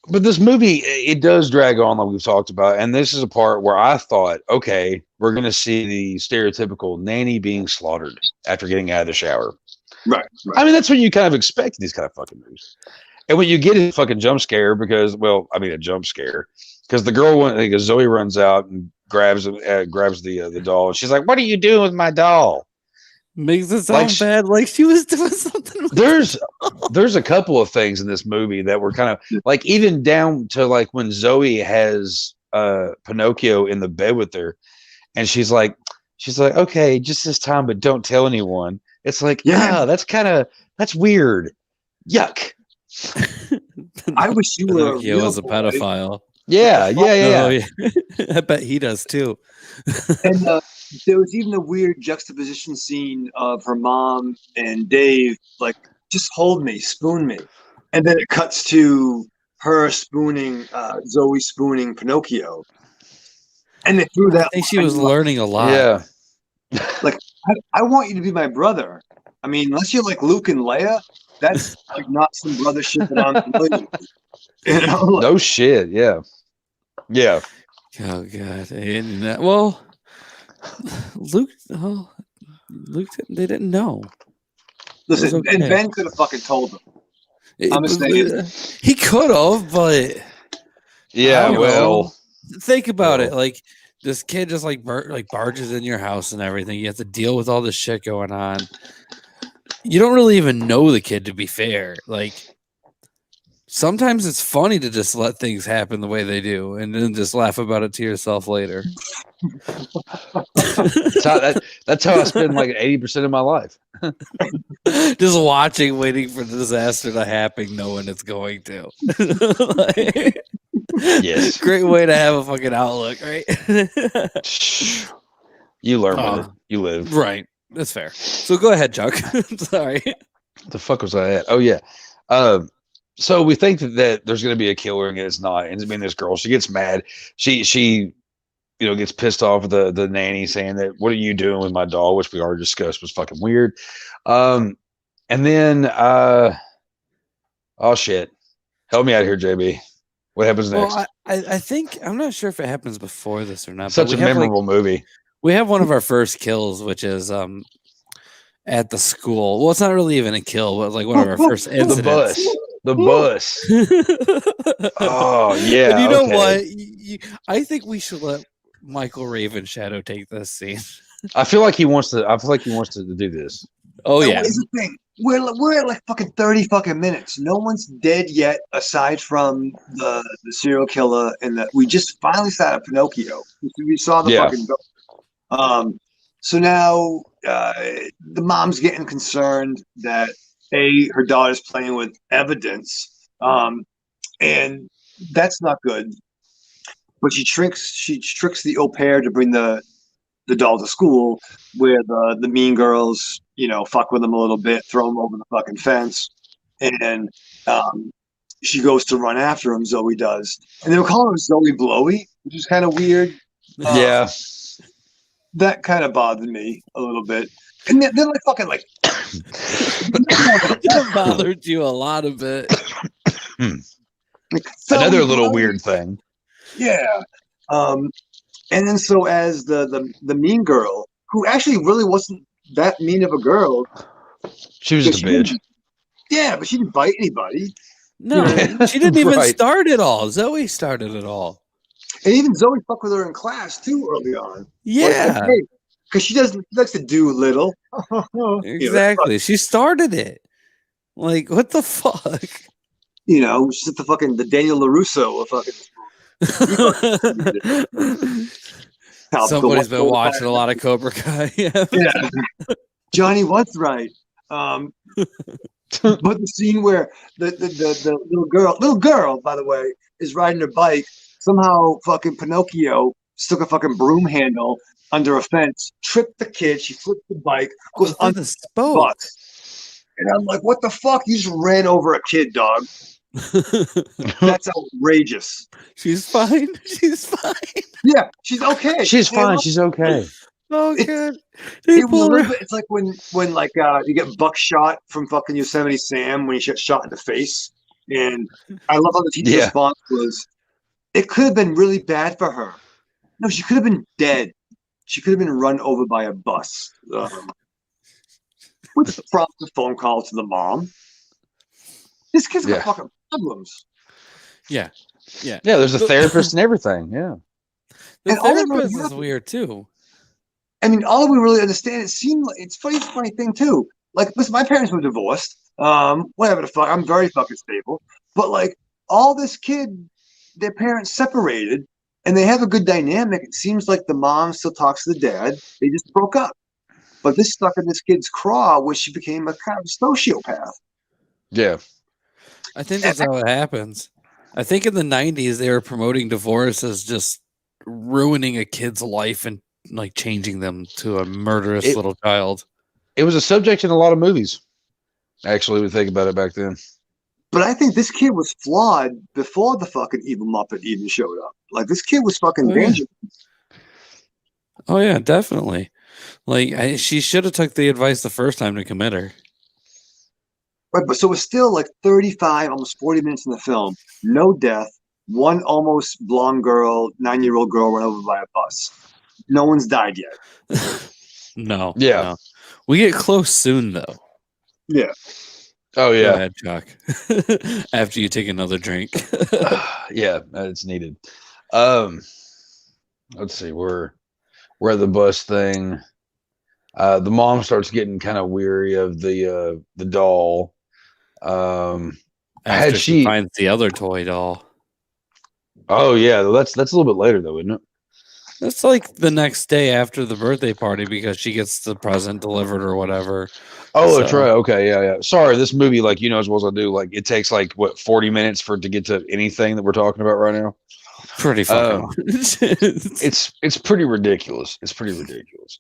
But this movie, it does drag on like we've talked about, and this is a part where I thought, okay, we're going to see the stereotypical nanny being slaughtered after getting out of the shower. Right. I mean, that's what you kind of expect in these kind of fucking movies. And when you get a fucking jump scare, a jump scare, because the girl, Zoe runs out and grabs the doll, and she's like, "What are you doing with my doll?" Makes it sound bad, like she was doing something. There's a couple of things in this movie that were kind of like, even down to like when Zoe has Pinocchio in the bed with her, and she's like, okay, just this time, but don't tell anyone. It's like, that's weird. Yuck. I wish you were a Pinocchio real was a boy. pedophile. Yeah. Oh, yeah. I bet he does too. And there was even a weird juxtaposition scene of her mom and Dave, like, just hold me, spoon me. And then it cuts to her spooning, Zoe spooning Pinocchio. And they threw I that think she line, was learning a lot. Yeah. like, I want you to be my brother. I mean, unless you're like Luke and Leia, that's like not some brother shit that I'm familiar with. You know? Like, No shit. Yeah. Yeah. Oh god. Well, Luke. Oh, Luke. They didn't know. listen, okay. and Ben could have fucking told them. I'm just saying. He could have, but Yeah. I don't Well. know. Think about well. it. Like this kid just like barges in your house and everything. You have to deal with all this shit going on. You don't really even know the kid, to be fair. Like sometimes it's funny to just let things happen the way they do, and then just laugh about it to yourself later. That's how I spend like 80% of my life. Just watching, waiting for the disaster to happen, knowing it's going to. Like, Yes. Great way to have a fucking outlook, right? You learn with it. You live. Right. That's fair. So go ahead, Chuck. Sorry. The fuck was I at? Oh yeah. So we think that there's going to be a killer, and it's not. And I mean, this girl, she gets mad. She gets pissed off with the nanny, saying that, "What are you doing with my doll?" Which we already discussed was fucking weird. And then, oh shit, help me out here, JB. What happens next? Well, I think I'm not sure if it happens before this or not. Such a memorable movie. We have one of our first kills, which is at the school. Well, it's not really even a kill, but like one of our first incidents. The bus. Oh yeah. And you know what? I think we should let Michael Ravenshadow take this scene. I feel like he wants to. I feel like he wants to do this. Oh yeah. Here's the thing. We're at like fucking 30 fucking minutes. No one's dead yet, aside from the serial killer, and we just finally started Pinocchio. We saw the fucking dog. So now the mom's getting concerned that her daughter's playing with evidence, and that's not good. But she tricks the au pair to bring the doll to school, where the mean girls, fuck with them a little bit, throw them over the fucking fence, and she goes to run after him. Zoe does, and they were calling her Zoe Blowy, which is kind of weird. Yeah. That kind of bothered me a little bit. And they're like fucking like That bothered you a lot of it. like Another little weird thing. Yeah. And then so as the mean girl, who actually really wasn't that mean of a girl. She was just a bitch. Yeah, but she didn't bite anybody. No, she didn't even start it all. Zoe started it all. And even Zoe fucked with her in class too early on. Yeah. Because she likes to do little. Exactly. She started it. Like, what the fuck? She's at the Daniel LaRusso of fucking. Somebody's been watching a lot of Cobra Kai. Yeah. Johnny What's Right. But the scene where the little girl, by the way, is riding her bike. Somehow fucking Pinocchio stuck a fucking broom handle under a fence, tripped the kid, she flipped the bike, goes under the bus. And I'm like, what the fuck? You just ran over a kid, dog. That's outrageous. She's fine. She's fine. Yeah, she's okay. She's fine. She's okay. Oh, good. It's like when you get buckshot from fucking Yosemite Sam when he gets shot in the face. And I love how the teacher's response was, it could have been really bad for her. No, she could have been dead. She could have been run over by a bus. Which prompts a phone call to the mom. This kid's got fucking problems. Yeah. There's a therapist and everything. Yeah. The therapist is weird too. I mean, all we really understand, it seemed like it's funny thing too. Like, listen, my parents were divorced. Whatever the fuck, I'm very fucking stable. But like, all this kid, their parents separated, and they have a good dynamic. It seems like the mom still talks to the dad. They just broke up. But this stuck in this kid's craw, where she became a kind of sociopath. Yeah. I think that's how it happens. I think in the 90s they were promoting divorce as just ruining a kid's life and like changing them to a murderous little child. It was a subject in a lot of movies. Actually, we think about it back then. But I think this kid was flawed before the fucking evil Muppet even showed up. Like, this kid was fucking dangerous. Oh yeah, definitely. Like she should have took the advice the first time to commit her. Right, but so it's still like 35, almost 40 minutes in the film. No death. One almost blonde girl, 9-year-old girl run over by a bus. No one's died yet. Yeah. No. We get close soon though. Yeah. Oh yeah. Go ahead, Chuck. After you take another drink. Yeah, it's needed. Let's see, we're at the bus thing. The mom starts getting kind of weary of the doll. After she finds the other toy doll. Oh yeah, that's a little bit later though, isn't it? That's like the next day after the birthday party because she gets the present delivered or whatever. Oh, that's right. Okay, yeah. Sorry, this movie, like, as well as I do, like, it takes like 40 minutes for it to get to anything that we're talking about right now. Pretty fucking. It's pretty ridiculous. It's pretty ridiculous.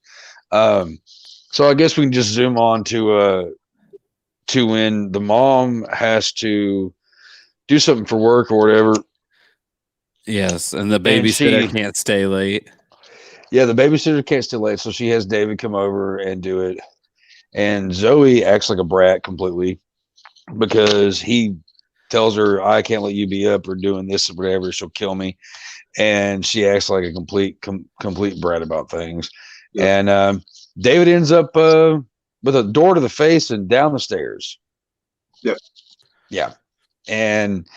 So I guess we can just zoom on to when the mom has to do something for work or whatever. Yes, and the babysitter can't stay late. Yeah, the babysitter can't stay late, so she has David come over and do it. And Zoe acts like a brat completely because he tells her, I can't let you be up or doing this or whatever. She'll kill me. And she acts like a complete brat about things. Yeah. And David ends up with a door to the face and down the stairs. Yeah. Yeah. And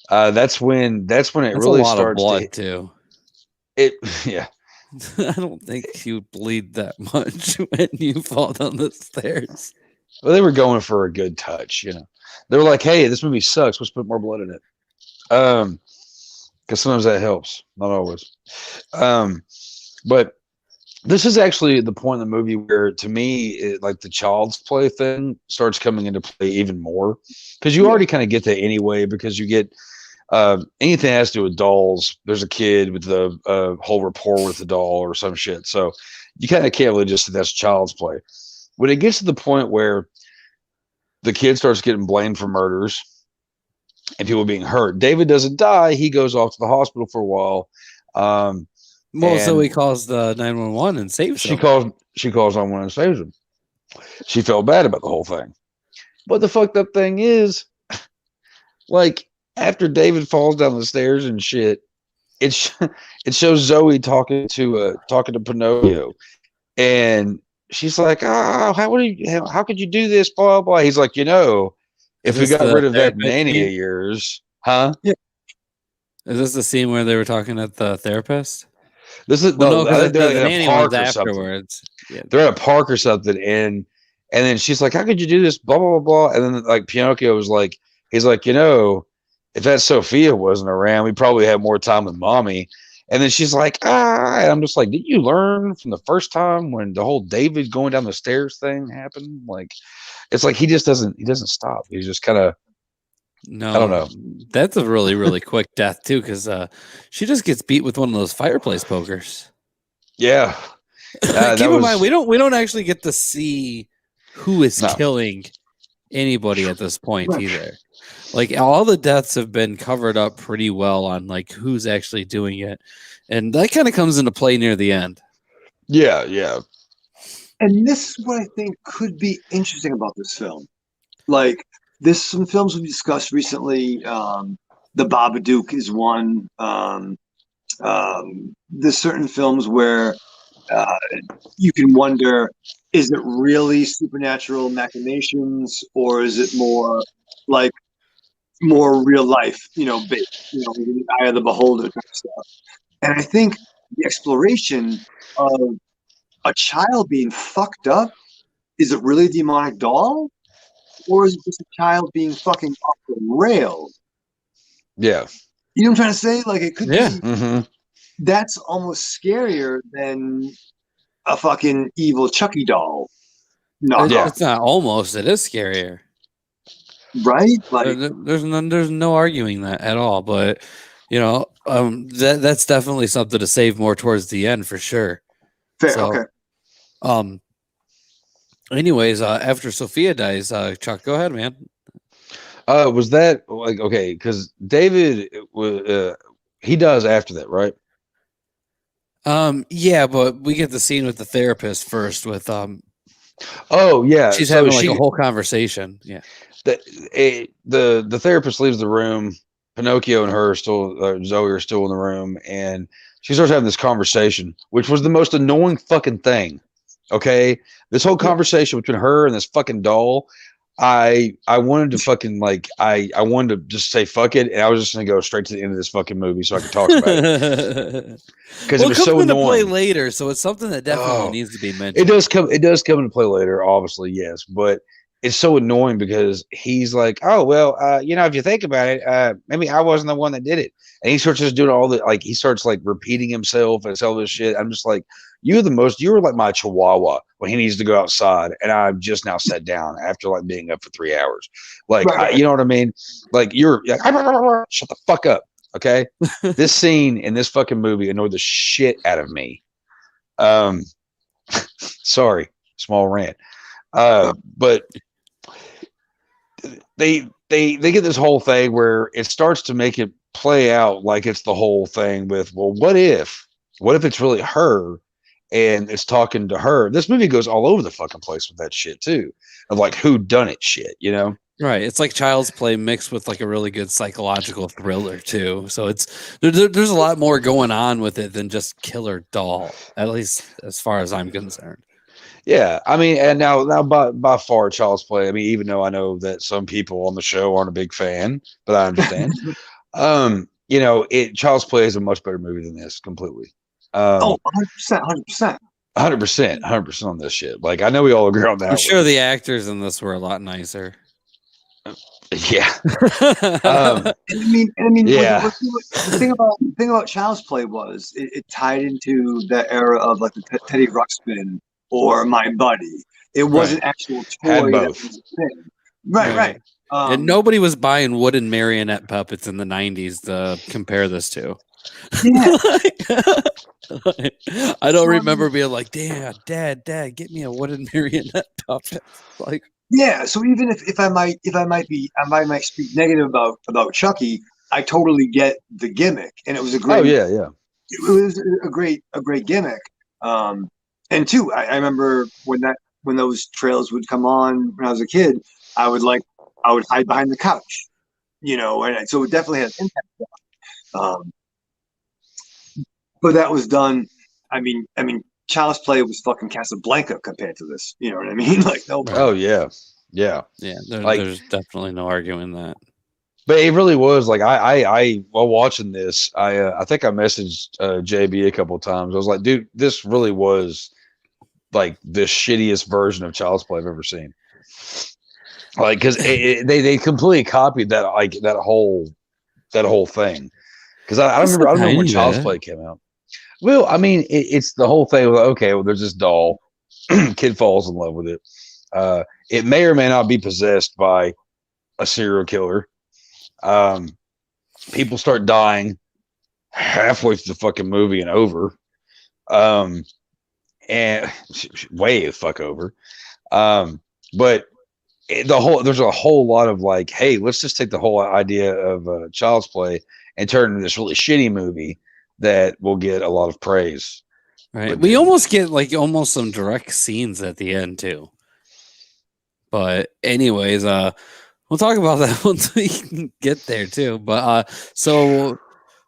that's when it really a lot starts of blood too. Yeah. I don't think you bleed that much when you fall down the stairs. Well, they were going for a good touch, They were like, "Hey, this movie sucks. Let's put more blood in it." Because sometimes that helps, not always. But this is actually the point in the movie where, to me, like the child's play thing starts coming into play even more because you already kind of get that anyway because you get. Anything that has to do with dolls, there's a kid with a whole rapport with the doll or some shit. So you kind of can't really just say that's child's play. When it gets to the point where the kid starts getting blamed for murders and people being hurt, David doesn't die. He goes off to the hospital for a while. So he calls the 911 and saves him. She calls 911 and saves him. She felt bad about the whole thing. But the fucked up thing is, like, after David falls down the stairs and shit, it shows Zoe talking to Pinocchio, and she's like, "Oh, how could you do this?" Blah blah. He's like, if we got rid of that nanny of yours, huh? Yeah. Is this the scene where they were talking at the therapist? This is they're at a park or something. Yeah. They're at a park or something, and then she's like, "How could you do this?" Blah blah blah. And then like Pinocchio was like, he's like, if that Sophia wasn't around, we probably had more time with mommy. And then she's like, and I'm just like, did you learn from the first time when the whole David going down the stairs thing happened? Like, it's like he doesn't stop. He's just kind of, no, I don't know. That's a really, really quick death too, because she just gets beat with one of those fireplace pokers. Yeah. Keep in mind, we don't actually get to see who is killing anybody at this point either. Like, all the deaths have been covered up pretty well on like who's actually doing it, and that kind of comes into play near the end. Yeah. And this is what I think could be interesting about this film. Like, there's some films we've discussed recently. The Babadook is one. There's certain films where you can wonder, is it really supernatural machinations, or is it more like more real life, based, in the eye of the beholder kind of stuff. And I think the exploration of a child being fucked up, is it really a demonic doll? Or is it just a child being fucking off the rails? Yeah. You know what I'm trying to say? Like, it could be, Mm-hmm. That's almost scarier than a fucking evil Chucky doll. No, it's not almost, it is scarier. right? Like, There's no arguing that at all. But that's definitely something to save more towards the end for sure. fair, So, okay. Anyways, after Sophia dies, Chuck, go ahead, man. Was that like okay? Because David was he does after that, right? Yeah, but we get the scene with the therapist first. With Oh yeah, she's so having like a whole conversation. Yeah, the therapist leaves the room. Pinocchio and her are still Zoe are still in the room, and she starts having this conversation, which was the most annoying fucking thing. Okay, this whole conversation between her and this fucking doll. I wanted to fucking like I wanted to just say fuck it, and I was just gonna go straight to the end of this fucking movie so I could talk about it because it was so into play annoying. later, so it's something that definitely needs to be mentioned. It does come into play later, obviously, yes, but it's so annoying because he's like, oh well, if you think about it, maybe I wasn't the one that did it, and he starts just doing all the like he starts like repeating himself and all this shit. I'm just like, you were like my chihuahua when he needs to go outside, and I've just now sat down after like being up for 3 hours. Like, Right. you know what I mean? Like you're like, shut the fuck up, okay? This scene in this fucking movie annoyed the shit out of me. Sorry, small rant. But they get this whole thing where it starts to make it play out like it's the whole thing with, well, what if it's really her and it's talking to her? This movie goes all over the fucking place with that shit too, of like who done it shit, you know? Right, it's like Child's Play mixed with like a really good psychological thriller too. So there's a lot more going on with it than just killer doll, at least as far as I'm concerned. Yeah, I mean, and now by far Child's Play. I mean, even though I know that some people on the show aren't a big fan, but I understand. Child's Play is a much better movie than this completely. 100%, 100% on this shit. Like I know we all agree on that. I'm sure the actors in this were a lot nicer. Yeah. I mean, yeah. the thing about Child's Play was it tied into the era of like the Teddy Ruxpin or My Buddy. It was an actual toy. Had that both. was a thing. Right. And nobody was buying wooden marionette puppets in the 90s to compare this to. Yeah. I don't remember being like, Dad, get me a wooden marionette puppet. Like, yeah. So even if I might speak negative about Chucky, I totally get the gimmick, and it was a great. Oh yeah. It was a great gimmick. And two, I remember when those trails would come on when I was a kid, I would hide behind the couch, and so it definitely had an impact. But that was done. I mean, Child's Play was fucking Casablanca compared to this. You know what I mean? Like, no. Oh yeah. There's definitely no arguing that. But it really was like I while watching this, I think I messaged JB a couple of times. I was like, dude, this really was like the shittiest version of Child's Play I've ever seen. Like, because they completely copied that whole thing. Because I remember when Child's Play came out. Well, I mean, it's the whole thing. Okay, well, there's this doll. Kid falls in love with it. It may or may not be possessed by a serial killer. People start dying halfway through the fucking movie and over. And way the fuck over. But there's a whole lot of like, hey, let's just take the whole idea of Child's Play and turn it into this really shitty movie that will get a lot of praise. Right. But we almost get like almost some direct scenes at the end too. But anyways, we'll talk about that once we can get there too. But so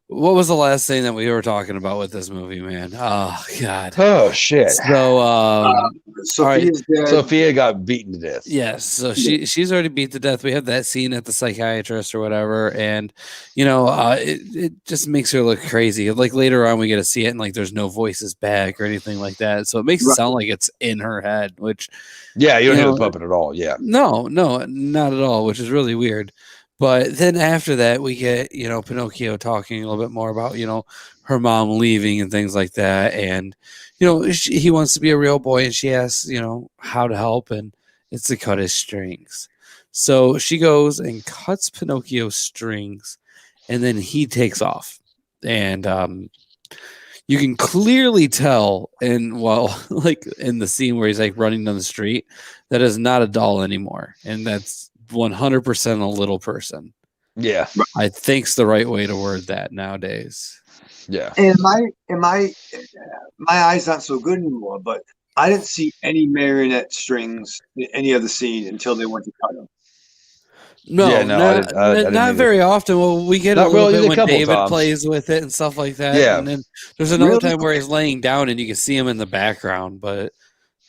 what was the last thing that we were talking about with this movie, man? Oh God. Oh shit. So Sophia got beaten to death. Yes, so she's already beat to death. We have that scene at the psychiatrist or whatever, and it just makes her look crazy. Like later on, we get to see it, and like there's no voices back or anything like that. So it makes it sound like it's in her head, which you don't hear the puppet at all. Yeah, no, not at all, which is really weird. But then after that, we get, Pinocchio talking a little bit more about, her mom leaving and things like that. And, he wants to be a real boy and she asks, how to help. And it's to cut his strings. So she goes and cuts Pinocchio's strings, and then he takes off. And you can clearly tell like in the scene where he's like running down the street, that is not a doll anymore. And that's 100% a little person. Yeah. I think's the right way to word that nowadays. Yeah. And my eyes not so good anymore, but I didn't see any marionette strings in any of the scene until they went to cut them. No, Yeah, no, I didn't not either. very often. Well, we get Not a little really, bit a when couple David times. plays with it and stuff like that. Yeah. And then there's another Really? time where he's laying down and you can see him in the background. But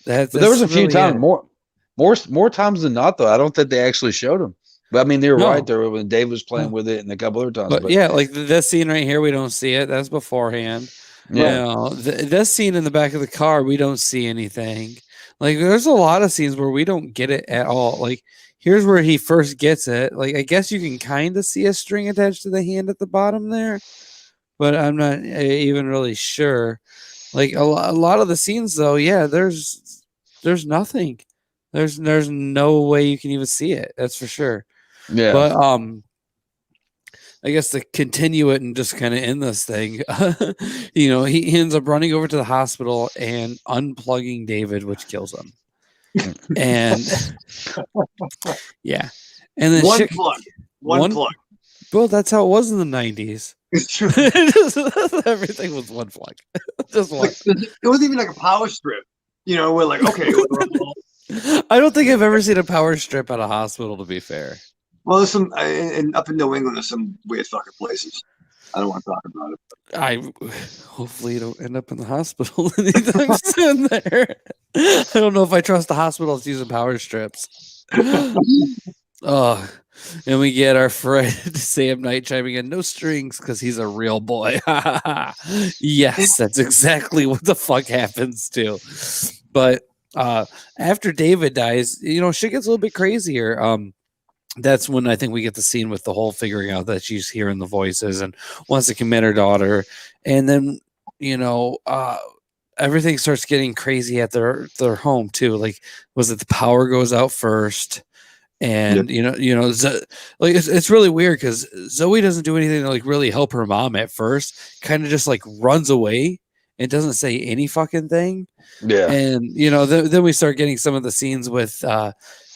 But there was a few really times, it. more times than not, though. I don't think they actually showed him. But I mean, they were No. right there when Dave was playing No. with it, and a couple other times. But yeah, like this scene right here, we don't see it. That's beforehand. Yeah. You know, this scene in the back of the car, we don't see anything. Like, there's a lot of scenes where we don't get it at all. Like, here's where he first gets it. Like, I guess you can kind of see a string attached to the hand at the bottom there, but I'm not even really sure. Like, a lot of the scenes, though, yeah, there's nothing. There's no way you can even see it. That's for sure. Yeah. But I guess to continue it and just kind of end this thing, you know, he ends up running over to the hospital and unplugging David, which kills him. And yeah, and then One plug. One plug. Well, that's how it was in the 90s. It's true. Everything was one plug. Just one. It wasn't even like a power strip. You know, we're like, okay. I don't think I've ever seen a power strip at a hospital, to be fair. Well, there's some, and up in New England, there's some weird fucking places. I don't want to talk about it. Hopefully you don't end up in the hospital anytime soon there. I don't know if I trust the hospitals using power strips. Oh, and we get our friend Sam Knight chiming in, no strings, because he's a real boy. Yes, that's exactly what the fuck happens too. But after David dies, you know, shit gets a little bit crazier. That's when I think we get the scene with the whole figuring out that she's hearing the voices and wants to commit her daughter. And then, you know, everything starts getting crazy at their home too. Like, was it the power goes out first? And Yep. you know, like it's really weird because Zoe doesn't do anything to like really help her mom at first. Kind of just like runs away and doesn't say any fucking thing. Yeah. And you know, then we start getting some of the scenes with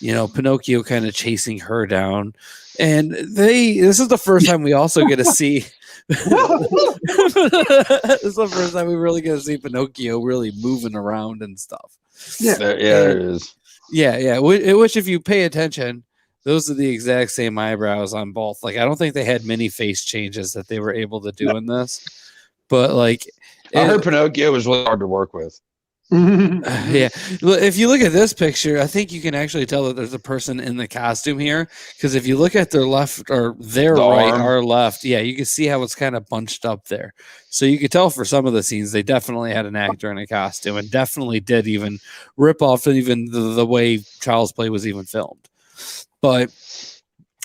you know, Pinocchio kind of chasing her down. And this is the first time we also get to see this is the first time we really get to see Pinocchio really moving around and stuff. Yeah. There it is. Yeah. Which if you pay attention, those are the exact same eyebrows on both. Like, I don't think they had many face changes that they were able to do in this. But like, I heard Pinocchio was really hard to work with. Yeah, if you look at this picture, I think you can actually tell that there's a person in the costume here, because if you look at their left or their right arm. or left, yeah, you can see how it's kind of bunched up there. So you could tell for some of the scenes they definitely had an actor in a costume and definitely did even rip off even the way Child's Play was even filmed. But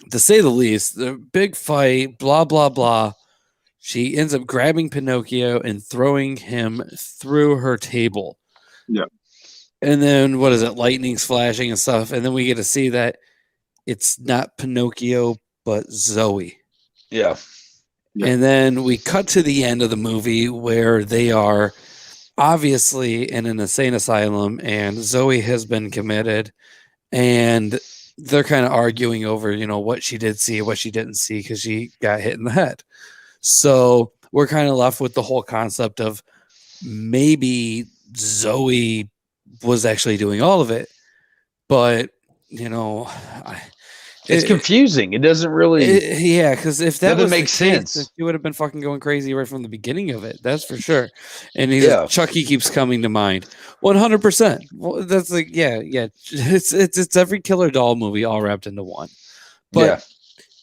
to say the least, the big fight, blah blah blah. She ends up grabbing Pinocchio and throwing him through her table. Yeah. And then what is it? Lightning's flashing and stuff. And then we get to see that it's not Pinocchio, but Zoe. Yeah. And then we cut to the end of the movie where they are obviously in an insane asylum and Zoe has been committed and they're kind of arguing over, you know, what she did see, what she didn't see because she got hit in the head. So we're kind of left with the whole concept of maybe Zoe was actually doing all of it, but you know, It's confusing. It doesn't really. Yeah, because if that doesn't was make the case, sense. you would have been fucking going crazy right from the beginning of it. That's for sure. And Chucky keeps coming to mind. 100%. Well, that's like yeah. It's every killer doll movie all wrapped into one. But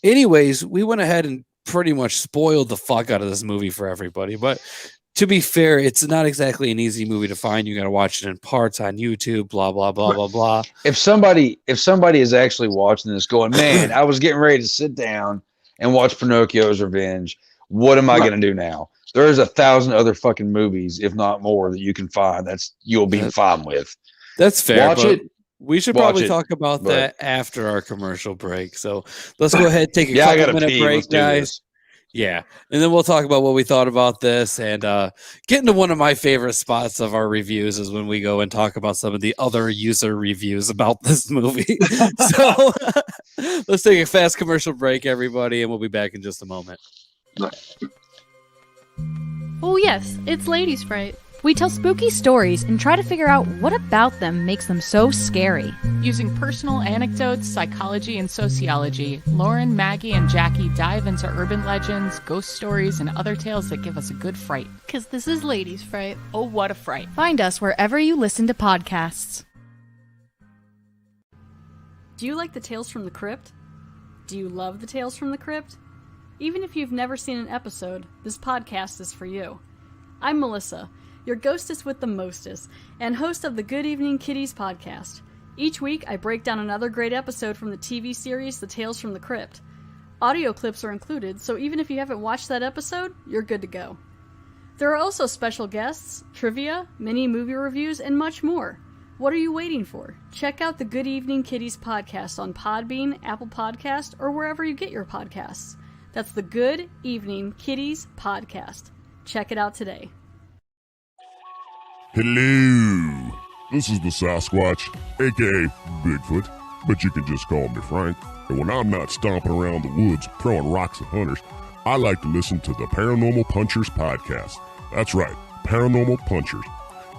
anyways, we went ahead and pretty much spoiled the fuck out of this movie for everybody. But to be fair, it's not exactly an easy movie to find. You got to watch it in parts on YouTube, blah, blah, blah, blah, blah. If somebody is actually watching this going, man, I was getting ready to sit down and watch Pinocchio's Revenge. What am I going to do now? There's 1,000 other fucking movies, if not more, that you can find you'll be fine with. That's fair. We should probably talk about that after our commercial break. So let's go ahead and take a couple minute break, guys. Yeah. And then we'll talk about what we thought about this and get into one of my favorite spots of our reviews is when we go and talk about some of the other user reviews about this movie. So let's take a fast commercial break, everybody, and we'll be back in just a moment. Oh, yes, it's Ladies Fright. We tell spooky stories and try to figure out what about them makes them so scary. Using personal anecdotes, psychology, and sociology, Lauren, Maggie, and Jackie dive into urban legends, ghost stories, and other tales that give us a good fright. Because this is Ladies Fright. Oh, what a fright. Find us wherever you listen to podcasts. Do you like the Tales from the Crypt? Do you love the Tales from the Crypt? Even if you've never seen an episode, this podcast is for you. I'm Melissa, your ghostess with the mostest, and host of the Good Evening Kiddies podcast. Each week, I break down another great episode from the TV series The Tales from the Crypt. Audio clips are included, so even if you haven't watched that episode, you're good to go. There are also special guests, trivia, mini movie reviews, and much more. What are you waiting for? Check out the Good Evening Kiddies podcast on Podbean, Apple Podcast, or wherever you get your podcasts. That's the Good Evening Kiddies podcast. Check it out today. Hello, this is the Sasquatch, aka Bigfoot, but you can just call me Frank. And when I'm not stomping around the woods throwing rocks at hunters, I like to listen to the Paranormal Punchers podcast. That's right, Paranormal Punchers.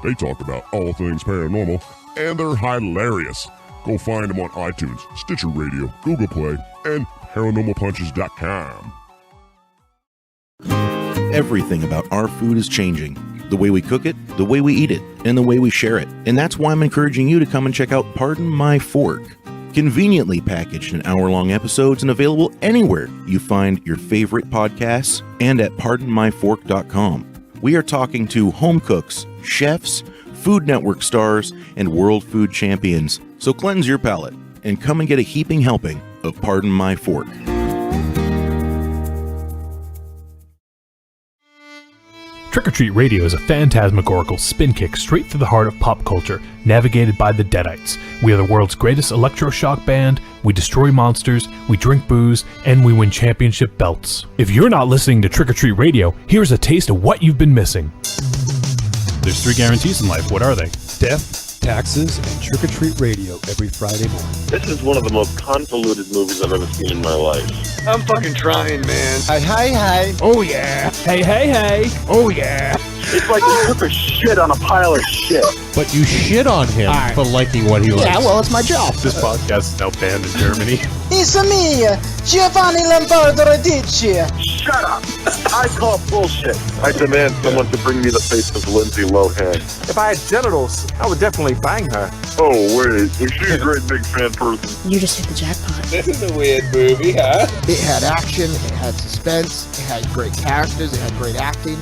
They talk about all things paranormal, and they're hilarious. Go find them on iTunes, Stitcher Radio, Google Play, and ParanormalPunchers.com. Everything about our food is changing. The way we cook it, the way we eat it, and the way we share it. And that's why I'm encouraging you to come and check out Pardon My Fork. Conveniently packaged in hour-long episodes and available anywhere you find your favorite podcasts and at PardonMyFork.com. We are talking to home cooks, chefs, Food Network stars, and world food champions. So cleanse your palate and come and get a heaping helping of Pardon My Fork. Trick or Treat Radio is a phantasmagorical spin kick straight through the heart of pop culture, navigated by the Deadites. We are the world's greatest electroshock band, we destroy monsters, we drink booze, and we win championship belts. If you're not listening to Trick or Treat Radio, here's a taste of what you've been missing. There's 3 guarantees in life. What are they? Death, taxes, and Trick or Treat Radio every Friday morning. This is one of the most convoluted movies I've ever seen in my life. I'm fucking trying, man. Hey. Oh, yeah. Hey. Oh, yeah. It's like you took a shit on a pile of shit. But you shit on him for liking what he likes. Yeah, well, it's my job. This podcast is now banned in Germany. It's me, Giovanni Lombardo Radici. Shut up. I call bullshit. I demand someone to bring me the face of Lindsay Lohan. If I had genitals, I would definitely bang her. Oh, wait. Is she a great big fan person? You just hit the jackpot. This is a weird movie, huh? It had action, it had suspense, it had great characters, it had great acting.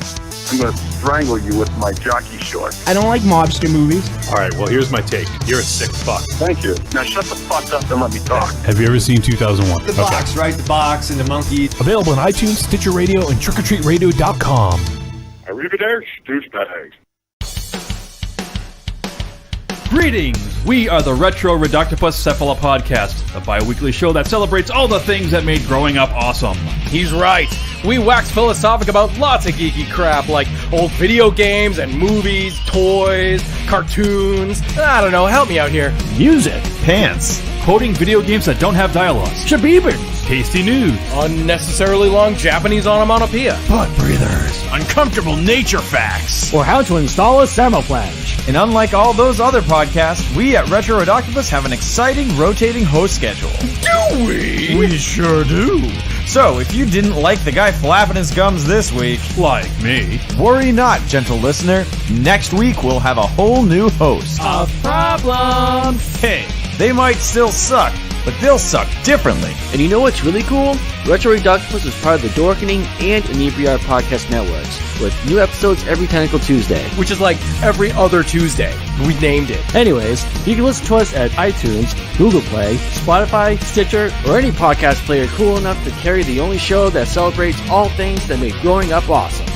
I'm gonna strangle you with my jockey shorts. I don't like mobster movies. All right, well, here's my take. You're a sick fuck. Thank you. Now shut the fuck up and let me talk. Have you ever seen 2001? The box, right? The box and the monkey. Available on iTunes, Stitcher Radio, and TrickOrTreatRadio.com. Arrivederci, douchebags. Greetings! We are the Retro Reductopus Cephala Podcast, a bi-weekly show that celebrates all the things that made growing up awesome. He's right. We wax philosophic about lots of geeky crap like old video games and movies, toys, cartoons. I don't know, help me out here. Music, pants, quoting video games that don't have dialogues, shabibin, tasty news, Unnecessarily long Japanese onomatopoeia. butt breathers, uncomfortable nature facts. Or how to install a thermoflange. And unlike all those other podcasts, we at Retro Reductopus have an exciting rotating host schedule. Do we? We sure do. So, if you didn't like the guy flapping his gums this week, like me, worry not, gentle listener. Next week we'll have a whole new host. A problem. Hey, they might still suck, but they'll suck differently. And you know what's really cool? Retro Reductopus is part of the Dorkening and Inebriar podcast networks, with new episodes every Tentacle Tuesday. Which is like every other Tuesday. We named it. Anyways, you can listen to us at iTunes, Google Play, Spotify, Stitcher, or any podcast player cool enough to carry the only show that celebrates all things that make growing up awesome.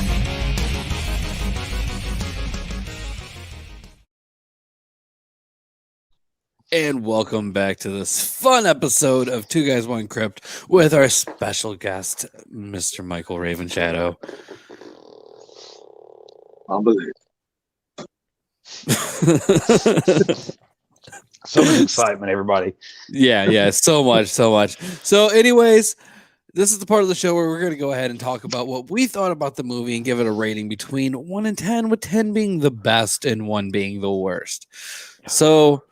And welcome back to this fun episode of Two Guys, One Crypt with our special guest, Mr. Michael Ravenshadow. I'll believe. So much excitement, everybody. Yeah, so much. So anyways, this is the part of the show where we're going to go ahead and talk about what we thought about the movie and give it a rating between 1 and 10, with 10 being the best and 1 being the worst. So,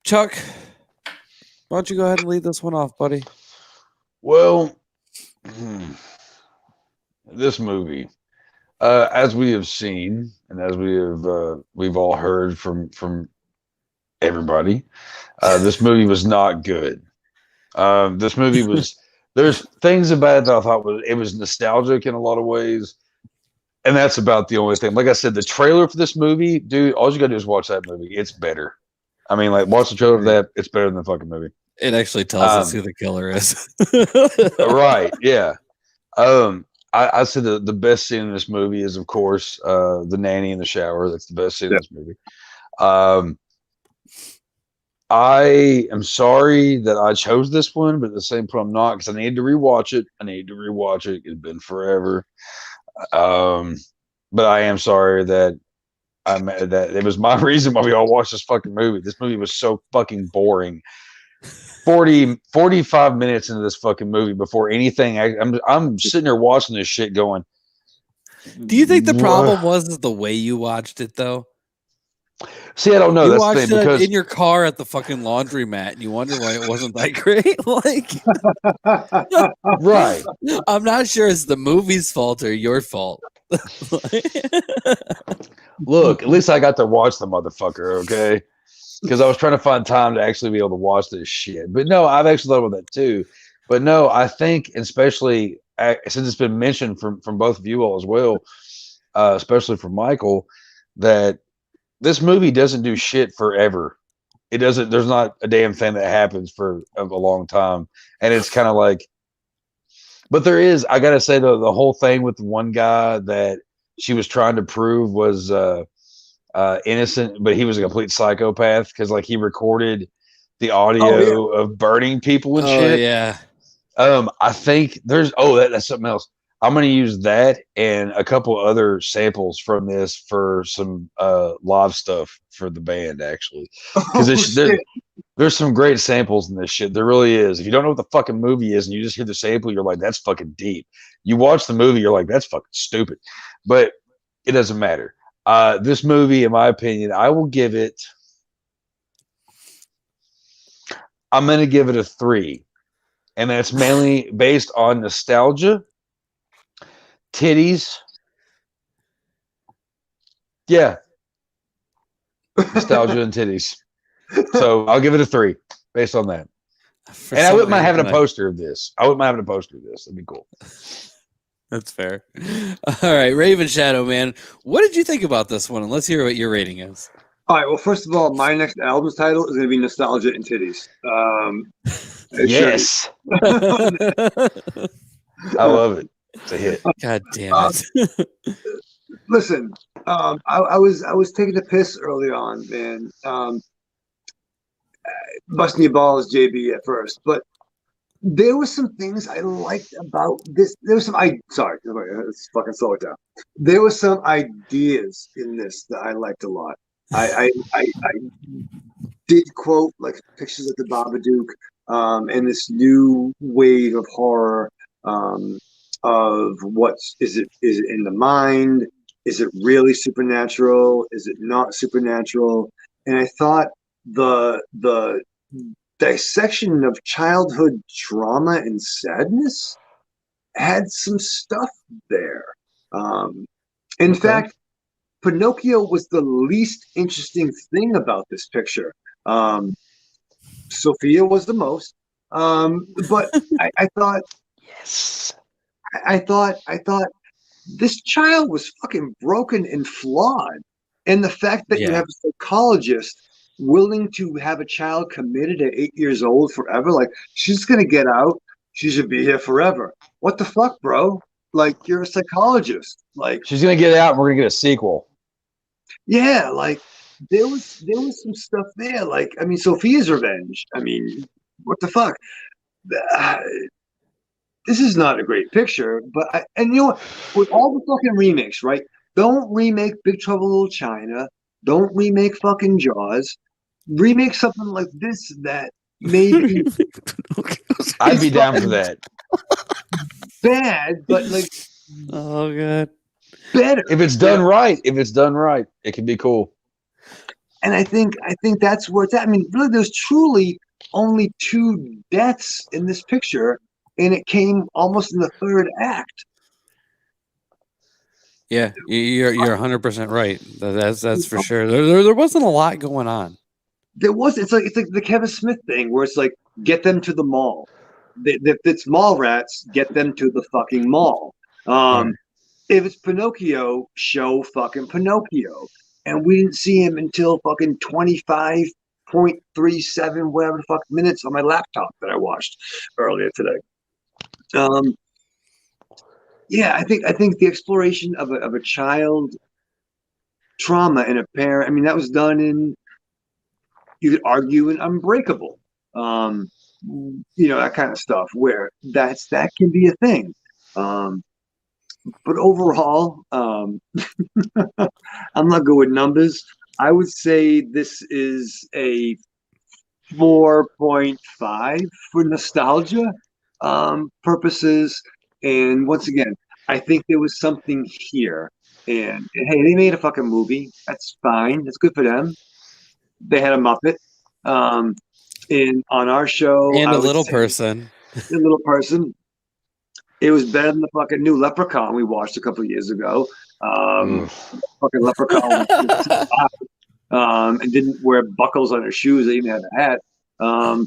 Chuck, why don't you go ahead and lead this one off, buddy? Well, this movie, as we have seen and as we've all heard from everybody, this movie was not good. This movie was. There's things about it that I thought was nostalgic in a lot of ways, and that's about the only thing. Like I said, the trailer for this movie, dude, all you gotta do is watch that movie. It's better. I mean, like, watch the trailer for that. It's better than the fucking movie. It actually tells us who the killer is. Right? Yeah. I said the best scene in this movie is, of course, the nanny in the shower. That's the best scene in this movie. I am sorry that I chose this one, but at the same point, I'm not, because I need to rewatch it. It's been forever. But I am sorry that that it was my reason why we all watched this fucking movie. This movie was so fucking boring. 45 minutes into this fucking movie before anything, I'm sitting there watching this shit going. Do you think the problem was the way you watched it, though? See, I don't know. You That's watched the thing, because it in your car at the fucking laundromat, and you wonder why it wasn't that great. Right. I'm not sure it's the movie's fault or your fault. Look, at least I got to watch the motherfucker, okay? Because I was trying to find time to actually be able to watch this shit. But no, I've actually thought about that too. But no, I think, especially since it's been mentioned from both of you all as well, especially from Michael, that this movie doesn't do shit forever. It doesn't. There's not a damn thing that happens for a long time, and it's kind of like. But there is. I gotta say, the whole thing with the one guy that she was trying to prove was innocent, but he was a complete psychopath, because like he recorded the audio of burning people and shit. Yeah. I think there's. That's something else. I'm going to use that and a couple other samples from this for some live stuff for the band, actually. Because there's some great samples in this shit. There really is. If you don't know what the fucking movie is and you just hear the sample, you're like, that's fucking deep. You watch the movie, you're like, that's fucking stupid. But it doesn't matter. This movie, in my opinion, I will give it. I'm going to give it a 3. And that's mainly based on nostalgia. Titties. Yeah. Nostalgia and titties. So I'll give it a 3 based on that. And I wouldn't mind having a poster of this. That'd be cool. That's fair. All right, Ravenshadow, man. What did you think about this one? And let's hear what your rating is. All right. Well, first of all, my next album's title is going to be Nostalgia and Titties. Yes. I love it. It's a hit. God damn it. Listen, I was taking a piss early on, man. Busting your balls, JB, at first, but there were some things I liked about this. There was some. Sorry, let's fucking slow it down. There were some ideas in this that I liked a lot. I did quote like pictures of the Babadook, and this new wave of horror. Of is it in the mind? Is it really supernatural? Is it not supernatural? And I thought the dissection of childhood trauma and sadness had some stuff there. In fact, Pinocchio was the least interesting thing about this picture. Sophia was the most. But I thought, yes. I thought this child was fucking broken and flawed. And the fact that you have a psychologist willing to have a child committed at 8 years old forever, like, she's going to get out. She should be here forever. What the fuck, bro? Like, you're a psychologist. Like, she's going to get out and we're going to get a sequel. Yeah, like, there was some stuff there. Like, I mean, Sophia's Revenge. I mean, what the fuck? This is not a great picture, but and you know what? With all the fucking remakes, right? Don't remake Big Trouble in Little China. Don't remake fucking Jaws. Remake something like this that maybe I'd be down for that. Bad, but like, oh god, better if it's done right. If it's done right, it can be cool. And I think that's where it's at. I mean, really, there's truly only 2 deaths in this picture, and it came almost in the 3rd act. Yeah, you're 100% right. That's for sure. There wasn't a lot going on. There was. It's like the Kevin Smith thing, where it's like, get them to the mall. If it's mall rats, get them to the fucking mall. If it's Pinocchio, show fucking Pinocchio. And we didn't see him until fucking 25.37 whatever the fuck minutes on my laptop that I watched earlier today. Yeah, I think the exploration of a child trauma in a parent. I mean, that was done in, you could argue, in Unbreakable. That kind of stuff where that can be a thing. But overall, I'm not good with numbers. I would say this is a 4.5 for nostalgia purposes. And once again, I think there was something here. And hey, they made a fucking movie. That's fine. That's good for them. They had a Muppet. And on our show, and a little person. A little person. It was better than the fucking new Leprechaun we watched a couple of years ago. Fucking Leprechaun and didn't wear buckles on her shoes. They even had a hat. On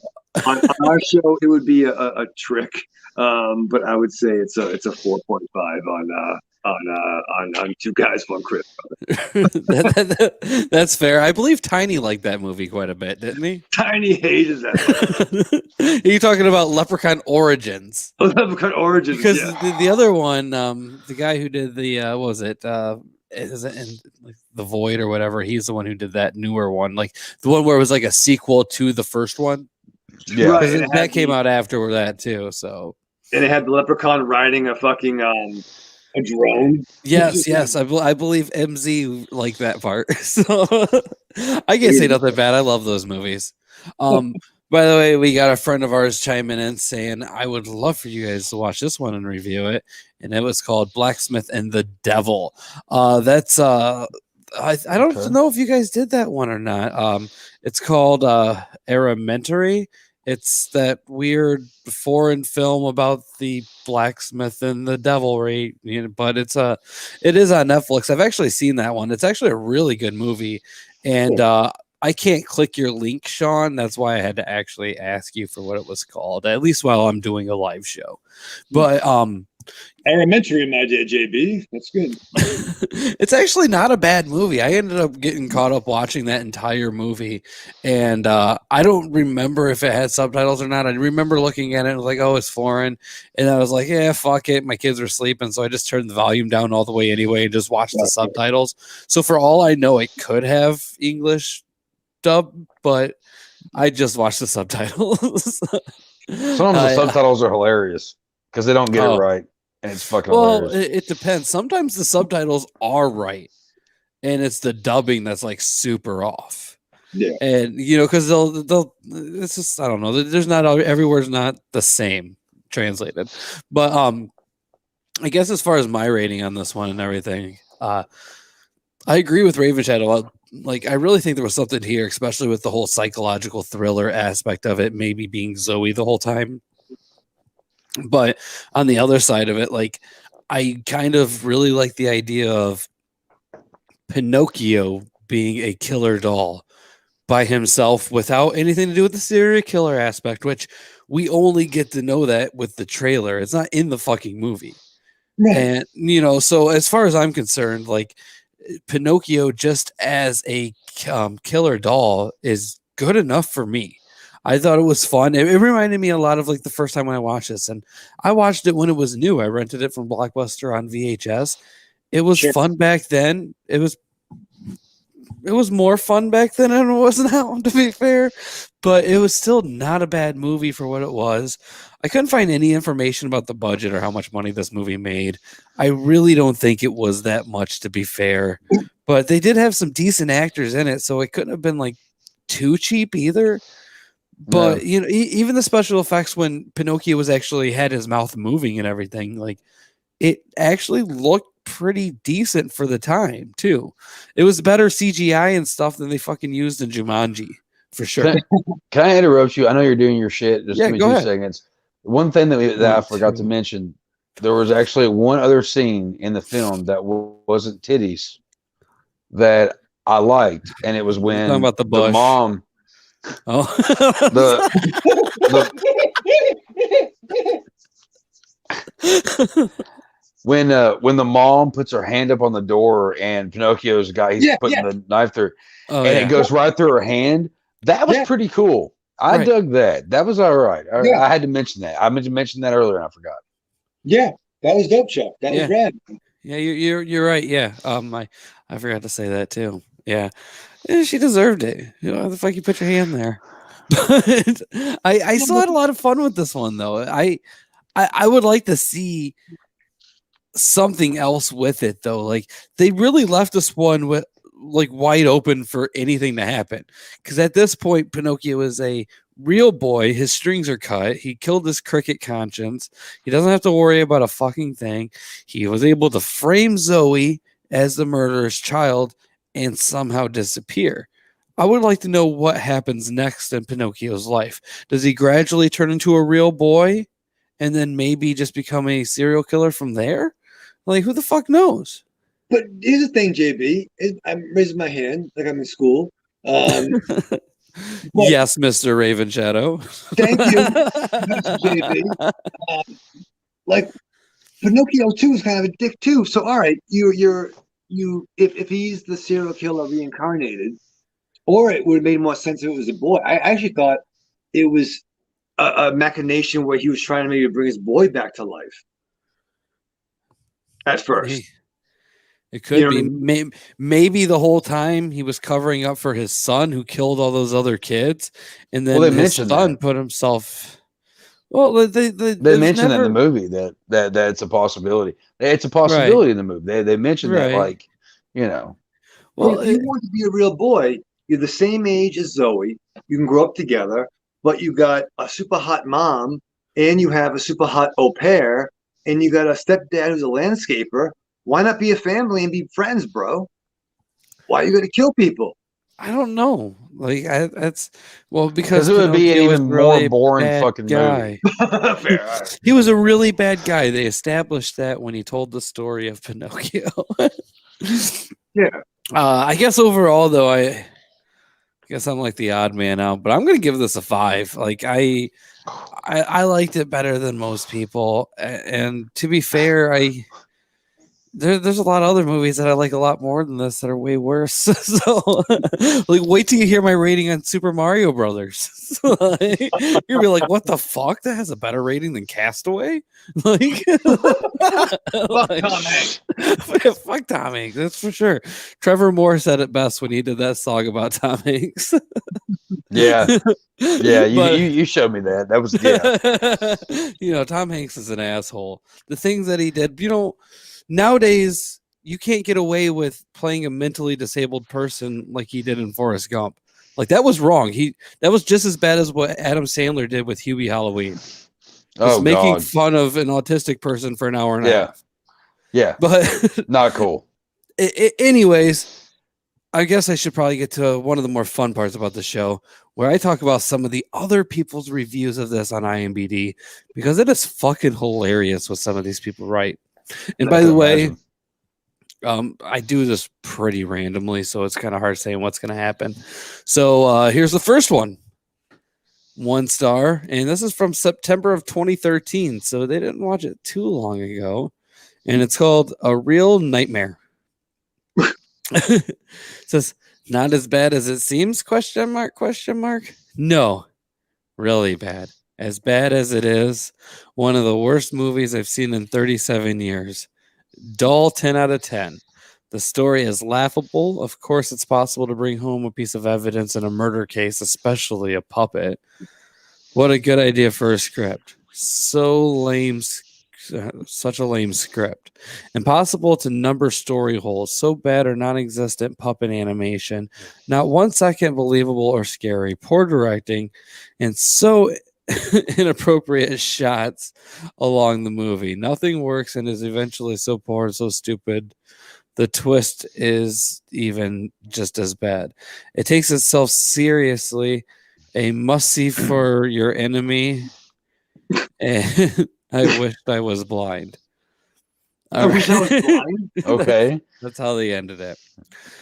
our show, it would be a trick. But I would say it's a 4.5 on Two Guys, One Crib. That's fair. I believe Tiny liked that movie quite a bit, didn't he? Tiny hated that. Are you talking about Leprechaun Origins? Oh, Leprechaun Origins. Because yeah. the other one, the guy who did the what was it? Is it in like The Void or whatever? He's the one who did that newer one, like the one where it was like a sequel to the first one. Yeah, right, that came out after that too. So, and it had the Leprechaun riding a fucking a drone. Yes. I believe MZ liked that part. So I can't say nothing bad. I love those movies. By the way, we got a friend of ours chiming in saying, I would love for you guys to watch this one and review it. And it was called Blacksmith and the Devil. That's I don't know if you guys did that one or not. It's called Elementary. It's that weird foreign film about the blacksmith and the devilry, but it is on Netflix. I've actually seen that one. It's actually a really good movie, and I can't click your link, Sean. That's why I had to actually ask you for what it was called, at least while I'm doing a live show. But Elementary, my JB. That's good. It's actually not a bad movie. I ended up getting caught up watching that entire movie, and I don't remember if it had subtitles or not. I remember looking at it and was like, oh, it's foreign. And I was like, yeah, fuck it. My kids were sleeping, so I just turned the volume down all the way anyway and just watched the subtitles. So for all I know, it could have English dub, but I just watched the subtitles. Sometimes the subtitles are hilarious because they don't get it right. And it's fucking hilarious. It depends. Sometimes the subtitles are right, and it's the dubbing that's like super off. Yeah, and because they'll. It's just, I don't know. There's not every word's not the same translated, but I guess as far as my rating on this one and everything, I agree with Ravenshadow. Like, I really think there was something here, especially with the whole psychological thriller aspect of it, maybe being Zoe the whole time. But on the other side of it, like, I kind of really like the idea of Pinocchio being a killer doll by himself without anything to do with the serial killer aspect, which we only get to know that with the trailer. It's not in the fucking movie. And, so as far as I'm concerned, like, Pinocchio just as a killer doll is good enough for me. I thought it was fun. It reminded me a lot of like the first time when I watched this, and I watched it when it was new. I rented it from Blockbuster on VHS. It was fun back then. It was more fun back then than it was now, to be fair. But it was still not a bad movie for what it was. I couldn't find any information about the budget or how much money this movie made. I really don't think it was that much, to be fair. But they did have some decent actors in it, so it couldn't have been like too cheap either. But you know, even the special effects when Pinocchio was actually had his mouth moving and everything, like it actually looked pretty decent for the time too. It was better CGI and stuff than they fucking used in Jumanji for sure. Can I interrupt you? I know you're doing your shit. Just give me go 2 ahead. seconds. One thing that I forgot to mention, there was actually one other scene in the film that wasn't titties that I liked, and it was when talking about the bush. mom. Oh, when the mom puts her hand up on the door and Pinocchio's guy, he's putting the knife through, it goes right through her hand. That was pretty cool. I dug that. That was all right. I had to mention that. I meant to mention that earlier and I forgot. Yeah, that was dope, Chuck. That was rad. Yeah, you're right. Yeah, I forgot to say that too. Yeah, she deserved it. You know, how the fuck you put your hand there? But I still had a lot of fun with this one though. I would like to see something else with it though. Like they really left this one with like wide open for anything to happen. Because at this point, Pinocchio is a real boy. His strings are cut. He killed his cricket conscience. He doesn't have to worry about a fucking thing. He was able to frame Zoe as the murderer's child and somehow disappear. I would like to know what happens next in Pinocchio's life. Does he gradually turn into a real boy and then maybe just become a serial killer from there? Like, who the fuck knows? But here's the thing, JB. I'm raising my hand like I'm in school. Yes, Mr. Ravenshadow. Thank you, JB. Like, Pinocchio too is kind of a dick too. So, all right, if he's the serial killer reincarnated, or it would have made more sense if it was a boy. I actually thought it was a machination where he was trying to maybe bring his boy back to life. At first. It could be. Maybe the whole time he was covering up for his son who killed all those other kids. And then his son put himself... Well, they mentioned that in the movie that it's a possibility. It's a possibility in the movie. They mentioned that, like, you know. Well, if you want to be a real boy, you're the same age as Zoe. You can grow up together, but you got a super hot mom, and you have a super hot au pair, and you got a stepdad who's a landscaper. Why not be a family and be friends, bro? Why are you going to kill people? I don't know. Like that's because it would be an even more boring fucking guy. Movie. He was a really bad guy. They established that when he told the story of Pinocchio. Yeah. I guess overall, though, I guess I'm like the odd man out, but I'm gonna give this a 5. Like I liked it better than most people, and to be fair, there's a lot of other movies that I like a lot more than this that are way worse. So, like, wait till you hear my rating on Super Mario Brothers. Like, you're gonna be like, "What the fuck? That has a better rating than Castaway?" Like, Fuck Tom Hanks. Fuck Tom Hanks. That's for sure. Trevor Moore said it best when he did that song about Tom Hanks. Yeah. You showed me that. That was You know, Tom Hanks is an asshole. The things that he did, you know. Nowadays, you can't get away with playing a mentally disabled person like he did in Forrest Gump. Like, that was wrong. That was just as bad as what Adam Sandler did with Hubie Halloween. Making fun of an autistic person for an hour and a half. Yeah. But not cool. Anyways, I guess I should probably get to one of the more fun parts about the show, where I talk about some of the other people's reviews of this on IMDb, because it is fucking hilarious what some of these people write. And by the way, I do this pretty randomly, so it's kind of hard saying what's going to happen. So here's the first one. 1 star. And this is from September of 2013, so they didn't watch it too long ago. And it's called A Real Nightmare. It says, not as bad as it seems, question mark. No, really bad. As bad as it is, one of the worst movies I've seen in 37 years. Dull 10 out of 10. The story is laughable. Of course, it's possible to bring home a piece of evidence in a murder case, especially a puppet. What a good idea for a script. So lame, such a lame script. Impossible to number story holes. So bad or non-existent puppet animation. Not 1 second believable or scary. Poor directing. And so inappropriate shots along the movie. Nothing works and is eventually so poor and so stupid. The twist is even just as bad. It takes itself seriously. A must-see for your enemy. And I wished I was blind. I wish I was blind. Okay. That's how they ended it.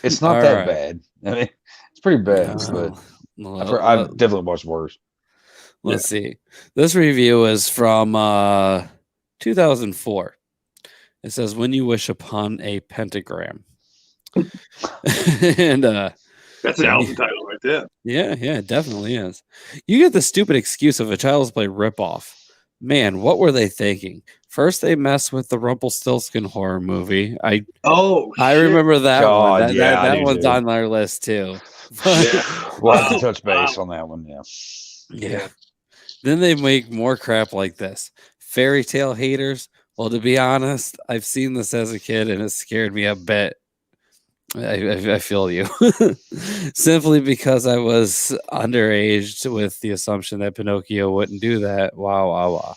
It's not All that right. bad. I mean, it's pretty bad, but I've definitely watched worse. Let's see. This review is from 2004. It says, "When you wish upon a pentagram." And that's an album title right there. Yeah, it definitely is. You get the stupid excuse of a Child's Play ripoff. Man, what were they thinking? First, they mess with the Rumpelstiltskin horror movie. I remember that one. That one's on our list too. We'll have to touch base on that one. Yeah. Then they make more crap like this. Fairy tale haters. Well, to be honest, I've seen this as a kid and it scared me a bit. I feel you. Simply because I was underage with the assumption that Pinocchio wouldn't do that. Wow.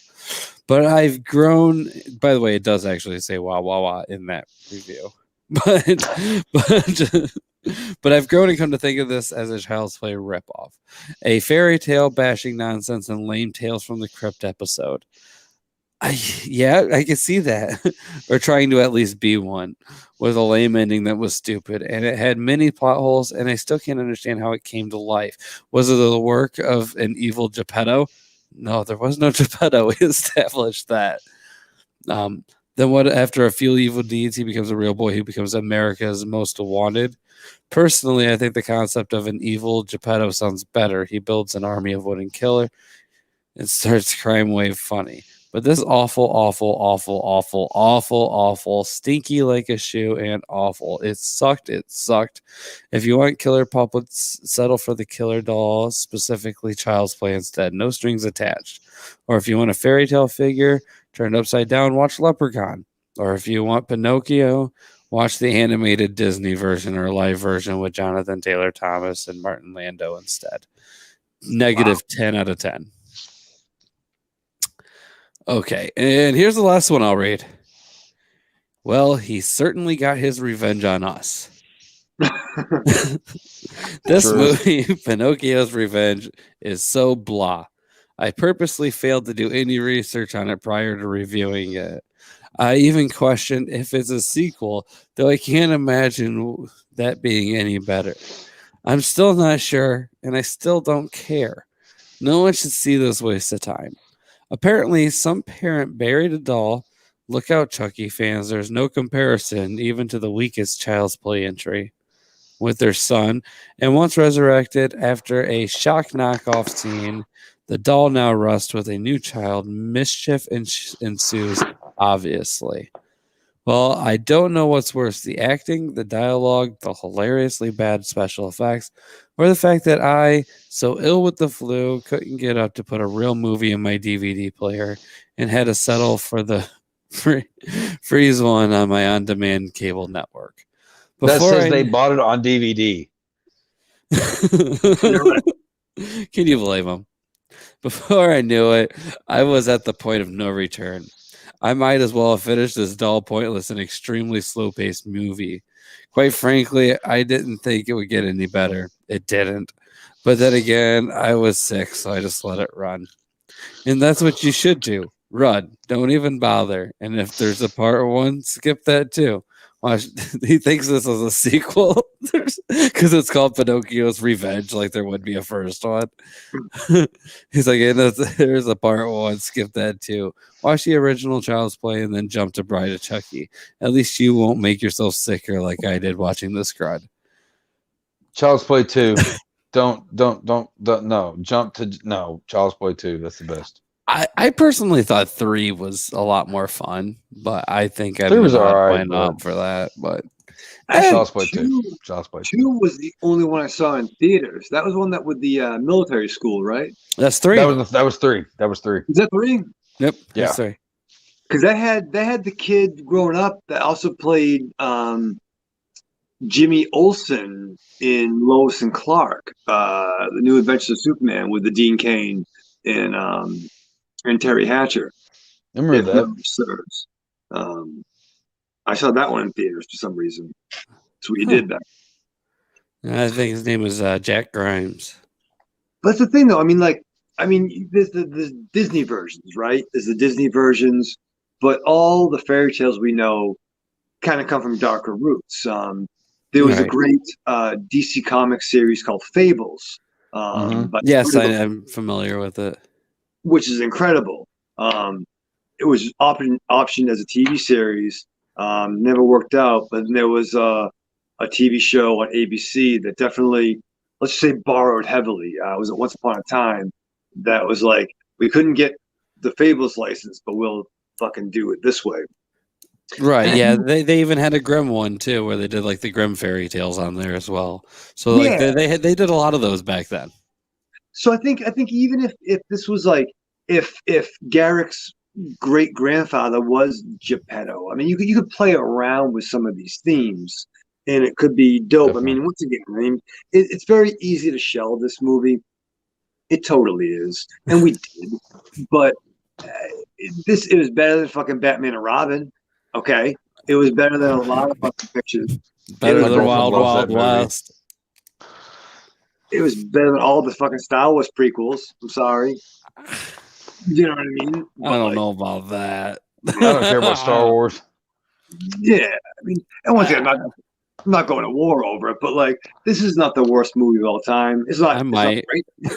But I've grown. By the way, it does actually say wow in that review. But I've grown and come to think of this as a Child's Play ripoff. A fairy tale bashing nonsense and lame Tales from the Crypt episode. I can see that. Or trying to at least be one with a lame ending that was stupid. And it had many plot holes, and I still can't understand how it came to life. Was it the work of an evil Geppetto? No, there was no Geppetto. We established that. Then what? After a few evil deeds, he becomes a real boy who becomes America's most wanted. Personally, I think the concept of an evil Geppetto sounds better. He builds an army of wooden killer and starts crime wave funny. But this awful, stinky like a shoe and awful. It sucked. If you want killer puppets, settle for the killer doll, specifically Child's Play instead. No strings attached. Or if you want a fairy tale figure turned upside down, watch Leprechaun. Or if you want Pinocchio, watch the animated Disney version or live version with Jonathan Taylor Thomas and Martin Landau instead. Negative 10 out of 10. Okay, and here's the last one I'll read. Well, he certainly got his revenge on us. This movie, Pinocchio's Revenge, is so blah. I purposely failed to do any research on it prior to reviewing it. I even questioned if it's a sequel, though I can't imagine that being any better. I'm still not sure, and I still don't care. No one should see this waste of time. Apparently, some parent buried a doll. Look out, Chucky fans. There's no comparison, even to the weakest Child's Play entry, with their son. And once resurrected after a shock knockoff scene, the doll now rusts with a new child. Mischief ensues, obviously. Well, I don't know what's worse, the acting, the dialogue, the hilariously bad special effects, or the fact that I, so ill with the flu, couldn't get up to put a real movie in my DVD player and had to settle for the freeze one on my on-demand cable network. That says they bought it on DVD. Can you blame them? Before I knew it, I was at the point of no return. I might as well have finished this dull, pointless, and extremely slow-paced movie. Quite frankly, I didn't think it would get any better. It didn't. But then again, I was sick, so I just let it run. And that's what you should do. Run. Don't even bother. And if there's a part one, skip that too. Watch. He thinks this is a sequel because it's called Pinocchio's Revenge, like there would be a first one. He's like, hey, there's a part one, skip that too. Watch the original Child's Play and then jump to Bride of Chucky. At least you won't make yourself sicker like I did watching this crud. Child's Play 2. Don't no. Jump to no. Child's Play 2. That's the best. I personally thought 3 was a lot more fun, but I think I was all right, went up for that. But Child's Play 2. Child's Play 2 was the only one I saw in theaters. That was one that with the military school, right? That's 3. That was 3. That was 3. Is that 3? Yep. Yeah. That's 3. Because that had the kid growing up that also played Jimmy Olsen in Lois and Clark, the New Adventures of Superman with the Dean Cain and Terry Hatcher. I remember that. Serves. I saw that one in theaters for some reason. That's what you did back. I think his name was Jack Grimes. But that's the thing, though. I mean, there's the Disney versions, right? There's the Disney versions, but all the fairy tales we know kind of come from darker roots. There was a great DC Comics series called Fables. Yes, I'm familiar with it. Which is incredible. It was optioned as a TV series. Never worked out, but there was a TV show on ABC that definitely, let's just say, borrowed heavily. It was Once Upon a Time that was like, we couldn't get the Fables license, but we'll fucking do it this way. Right, yeah. They even had a Grimm one too, where they did like the Grimm fairy tales on there as well. So like they did a lot of those back then. So I think even if this was like if Garrick's great grandfather was Geppetto, I mean you could play around with some of these themes and it could be dope. Definitely. I mean, once again, it's very easy to shell this movie. It totally is, and we did. But it was better than fucking Batman and Robin. Okay, it was better than a lot of fucking pictures. Better than Wild Wild West. It was better than all the fucking Star Wars prequels. I'm sorry. You know what I mean? I don't know about that. I don't care about Star Wars. Yeah, I mean, and once again, I'm not going to war over it, but like, this is not the worst movie of all time. It's not. I might. Not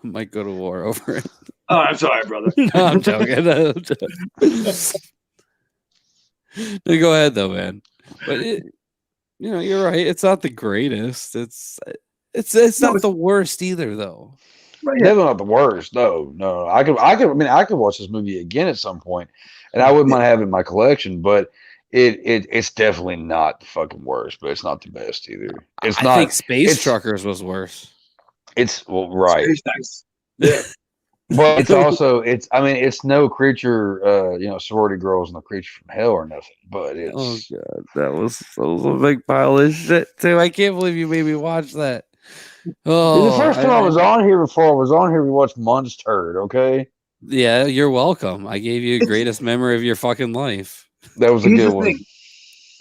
I might go to war over it. Oh, I'm sorry, brother. No, I'm joking. No, go ahead though, man. But you're right. It's not the greatest. It's not the worst either, though. Right, Definitely not the worst. No. I could watch this movie again at some point, and I wouldn't mind having it in my collection. But it's definitely not the fucking worst. But it's not the best either. I think Space Truckers was worse. It's right. Space Nice. Yeah. But it's also it's no creature, sorority girls and the creature from hell or nothing. But it's god, that was a big pile of shit too. I can't believe you made me watch that. Oh, the first time I was on here we watched Monster. Okay. Yeah, you're welcome. I gave you the greatest memory of your fucking life. That was a good one.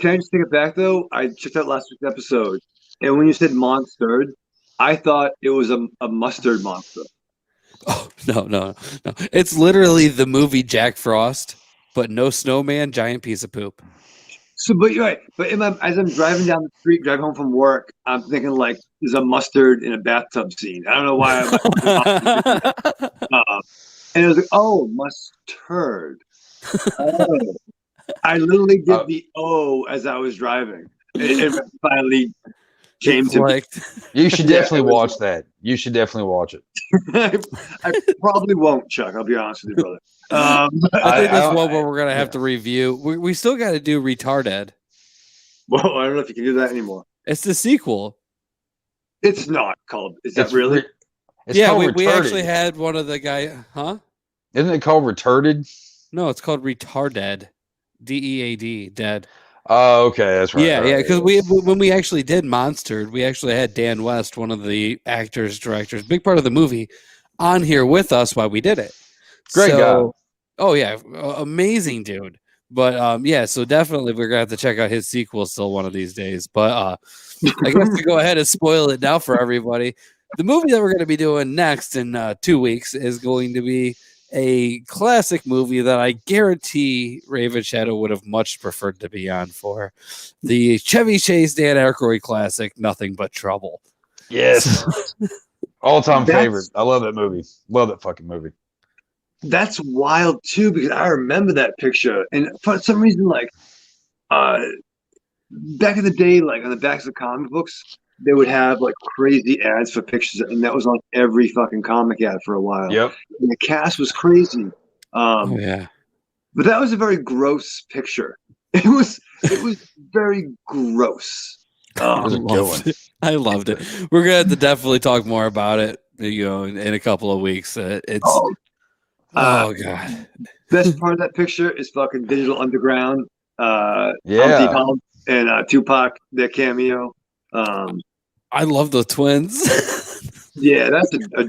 Can I just take it back though? I checked out last week's episode, and when you said Monster, I thought it was a mustard monster. Oh, no. It's literally the movie Jack Frost, but no snowman, giant piece of poop. So, but you're right. But as I'm driving down the street, driving home from work, I'm thinking like there's a mustard in a bathtub scene. I don't know why. And it was like, oh, mustard. Oh. I literally did the O as I was driving. It finally came to me. You should definitely watch that. You should definitely watch it. I probably won't, Chuck. I'll be honest with you, brother. I think that's one where we're gonna have to review. We still got to do Retarded. Well, I don't know if you can do that anymore. It's the sequel. It's not called. Is that really? Yeah, we actually had one of the guy. Huh? Isn't it called Retarded? No, it's called Retarded. DEAD. Dead. Oh, okay, that's right. Yeah, because when we actually did Monstered, we actually had Dan West, one of the actors, directors, big part of the movie, on here with us while we did it. Great guy. Oh yeah, amazing dude. But so definitely we're gonna have to check out his sequel still one of these days. But I guess to go ahead and spoil it now for everybody, the movie that we're gonna be doing next in 2 weeks is going to be a classic movie that I guarantee Ravenshadow would have much preferred to be on for. The Chevy Chase Dan Aykroyd classic, Nothing But Trouble. Yes. All-time favorite. I love that movie. Love that fucking movie. That's wild too, because I remember that picture. And for some reason, like back in the day, like on the backs of comic books, they would have like crazy ads for pictures, and that was on every fucking comic ad for a while. Yep. And the cast was crazy. Yeah. But that was a very gross picture. It was very gross. I loved it. We're gonna have to definitely talk more about it, in a couple of weeks. Oh god. Best part of that picture is fucking Digital Underground. Yeah. Humpty Hump and Tupac, their cameo. I love the twins. Yeah, that's a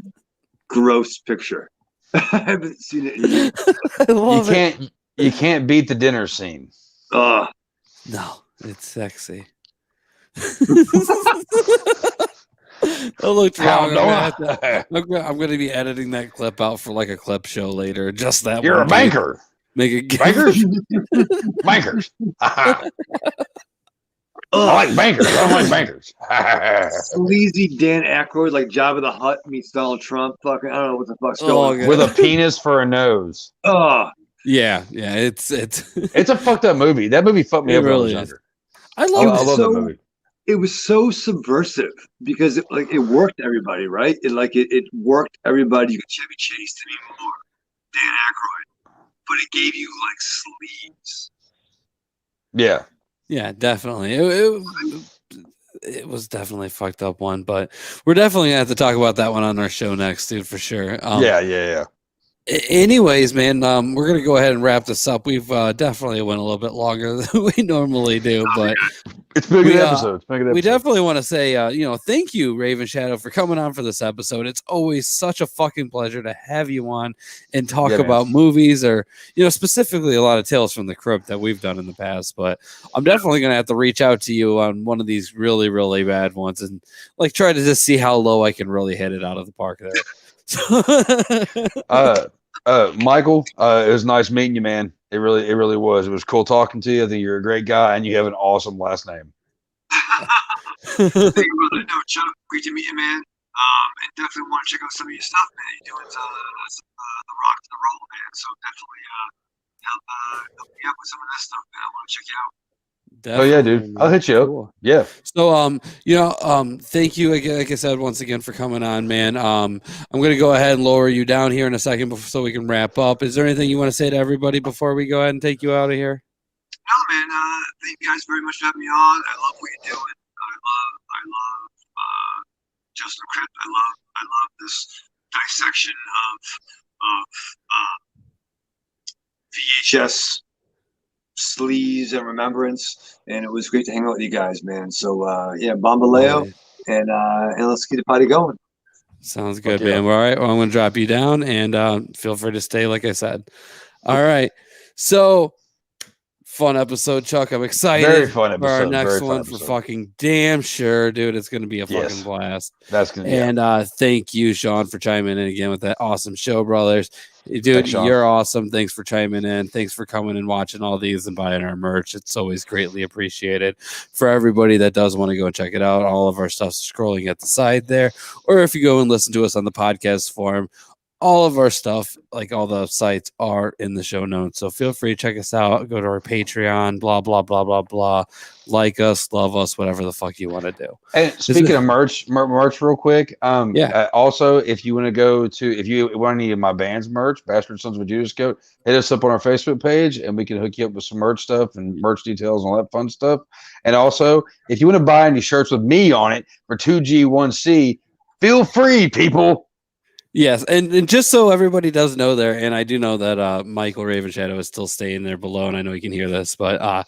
gross picture. I haven't seen it in years. You can't beat the dinner scene. No, it's sexy. I looked wrong. I'm going to be editing that clip out for like a clip show later. Just that. You're a banker. Make it bankers. Bankers. I like bankers. I don't like bankers. Sleazy Dan Aykroyd, like Jabba the Hutt meets Donald Trump. Fucking, I don't know what the fuck's going on. With a penis for a nose. Oh. Yeah. It's a fucked up movie. That movie fucked me up when I was younger. I love that movie. It was so subversive because it worked everybody, right? It worked everybody. You could Chevy Chase to me more, Dan Aykroyd, but it gave you like sleeves. Yeah. Yeah, definitely. It was definitely a fucked up one, but we're definitely gonna have to talk about that one on our show next, dude, for sure. Yeah. Anyways, man, we're gonna go ahead and wrap this up. We've definitely went a little bit longer than we normally do, but it's been a good episode. We definitely want to say, thank you, Ravenshadow, for coming on for this episode. It's always such a fucking pleasure to have you on and talk about movies, or specifically a lot of Tales from the Crypt that we've done in the past. But I'm definitely gonna have to reach out to you on one of these really, really bad ones and try to just see how low I can really hit it out of the park there. Michael, it was nice meeting you, man. It really was. It was cool talking to you. I think you're a great guy, and you have an awesome last name. Thank you, brother. No, Chuck, great to meet you, man. And definitely want to check out some of your stuff, man. You're doing the rock to the roll, man. So definitely help me out with some of that stuff, man. I want to check you out. Definitely, oh yeah, dude. I'll hit you up. Cool. Yeah. So thank you again, like I said once again, for coming on, man. I'm gonna go ahead and lower you down here in a second so we can wrap up. Is there anything you want to say to everybody before we go ahead and take you out of here? No, man. Thank you guys very much for having me on. I love what you're doing. I love Just the Crypt. I love this dissection of VHS sleaze and remembrance, and it was great to hang out with you guys, man. So Bombaleo, and let's get the party going. Sounds good, man. All right, well, I'm gonna drop you down, and feel free to stay, like I said. All right, so fun episode, Chuck. I'm excited. Very fun episode. For our next one episode. For fucking damn sure, dude. It's gonna be a fucking blast. That's gonna be. And thank you, Sean, for chiming in again with that awesome show, brothers. Dude, Thanks, Sean. You're awesome. Thanks for chiming in. Thanks for coming and watching all these and buying our merch. It's always greatly appreciated. For everybody that does want to go and check it out, all of our stuff's scrolling at the side there. Or if you go and listen to us on the podcast form, all of our stuff, like all the sites, are in the show notes. So feel free to check us out. Go to our Patreon, blah, blah, blah, blah, blah. Like us, love us, whatever the fuck you want to do. And speaking of merch real quick. Also, if you want to go to, if you want any of my band's merch, Bastard Sons of a Judas Goat, hit us up on our Facebook page and we can hook you up with some merch stuff and merch details and all that fun stuff. And also, if you want to buy any shirts with me on it for 2G1C, feel free, people. Yes, and just so everybody does know there, and I do know that Michael Ravenshadow is still staying there below, and I know you can hear this, but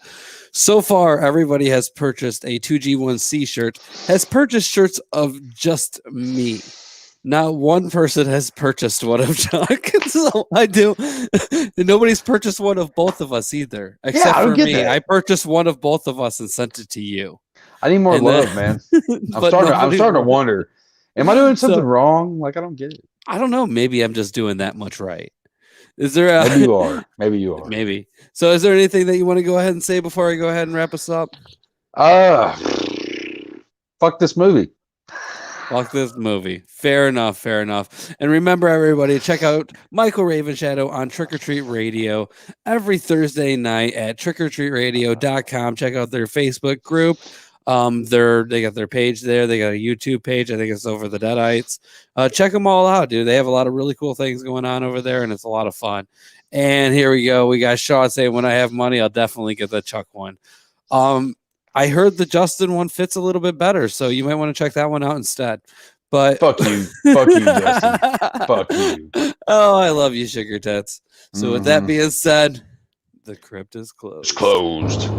so far everybody has purchased a 2G1C shirt, has purchased shirts of just me. Not one person has purchased one of Chuck. So I do. Nobody's purchased one of both of us either, except for me. I purchased one of both of us and sent it to you. I need more love, man. I'm starting to wonder. Am I doing something wrong? Like, I don't get it. I don't know. Maybe I'm just doing that much right. Is there maybe you are. Maybe you are. Maybe. So is there anything that you want to go ahead and say before I go ahead and wrap us up? Fuck this movie. Fuck this movie. Fair enough. Fair enough. And remember, everybody, check out Michael Ravenshadow on Trick or Treat Radio every Thursday night at trickortreatradio.com. Check out their Facebook group. They got their page there. They got a YouTube page. I think it's Over the Deadites. Check them all out, dude. They have a lot of really cool things going on over there, and it's a lot of fun. And here we go. We got Shaw saying, when I have money, I'll definitely get the Chuck one. I heard the Justin one fits a little bit better, so you might want to check that one out instead. But fuck you, Justin. Fuck you. Oh, I love you, sugar tits. So with that being said, the crypt is closed. It's closed.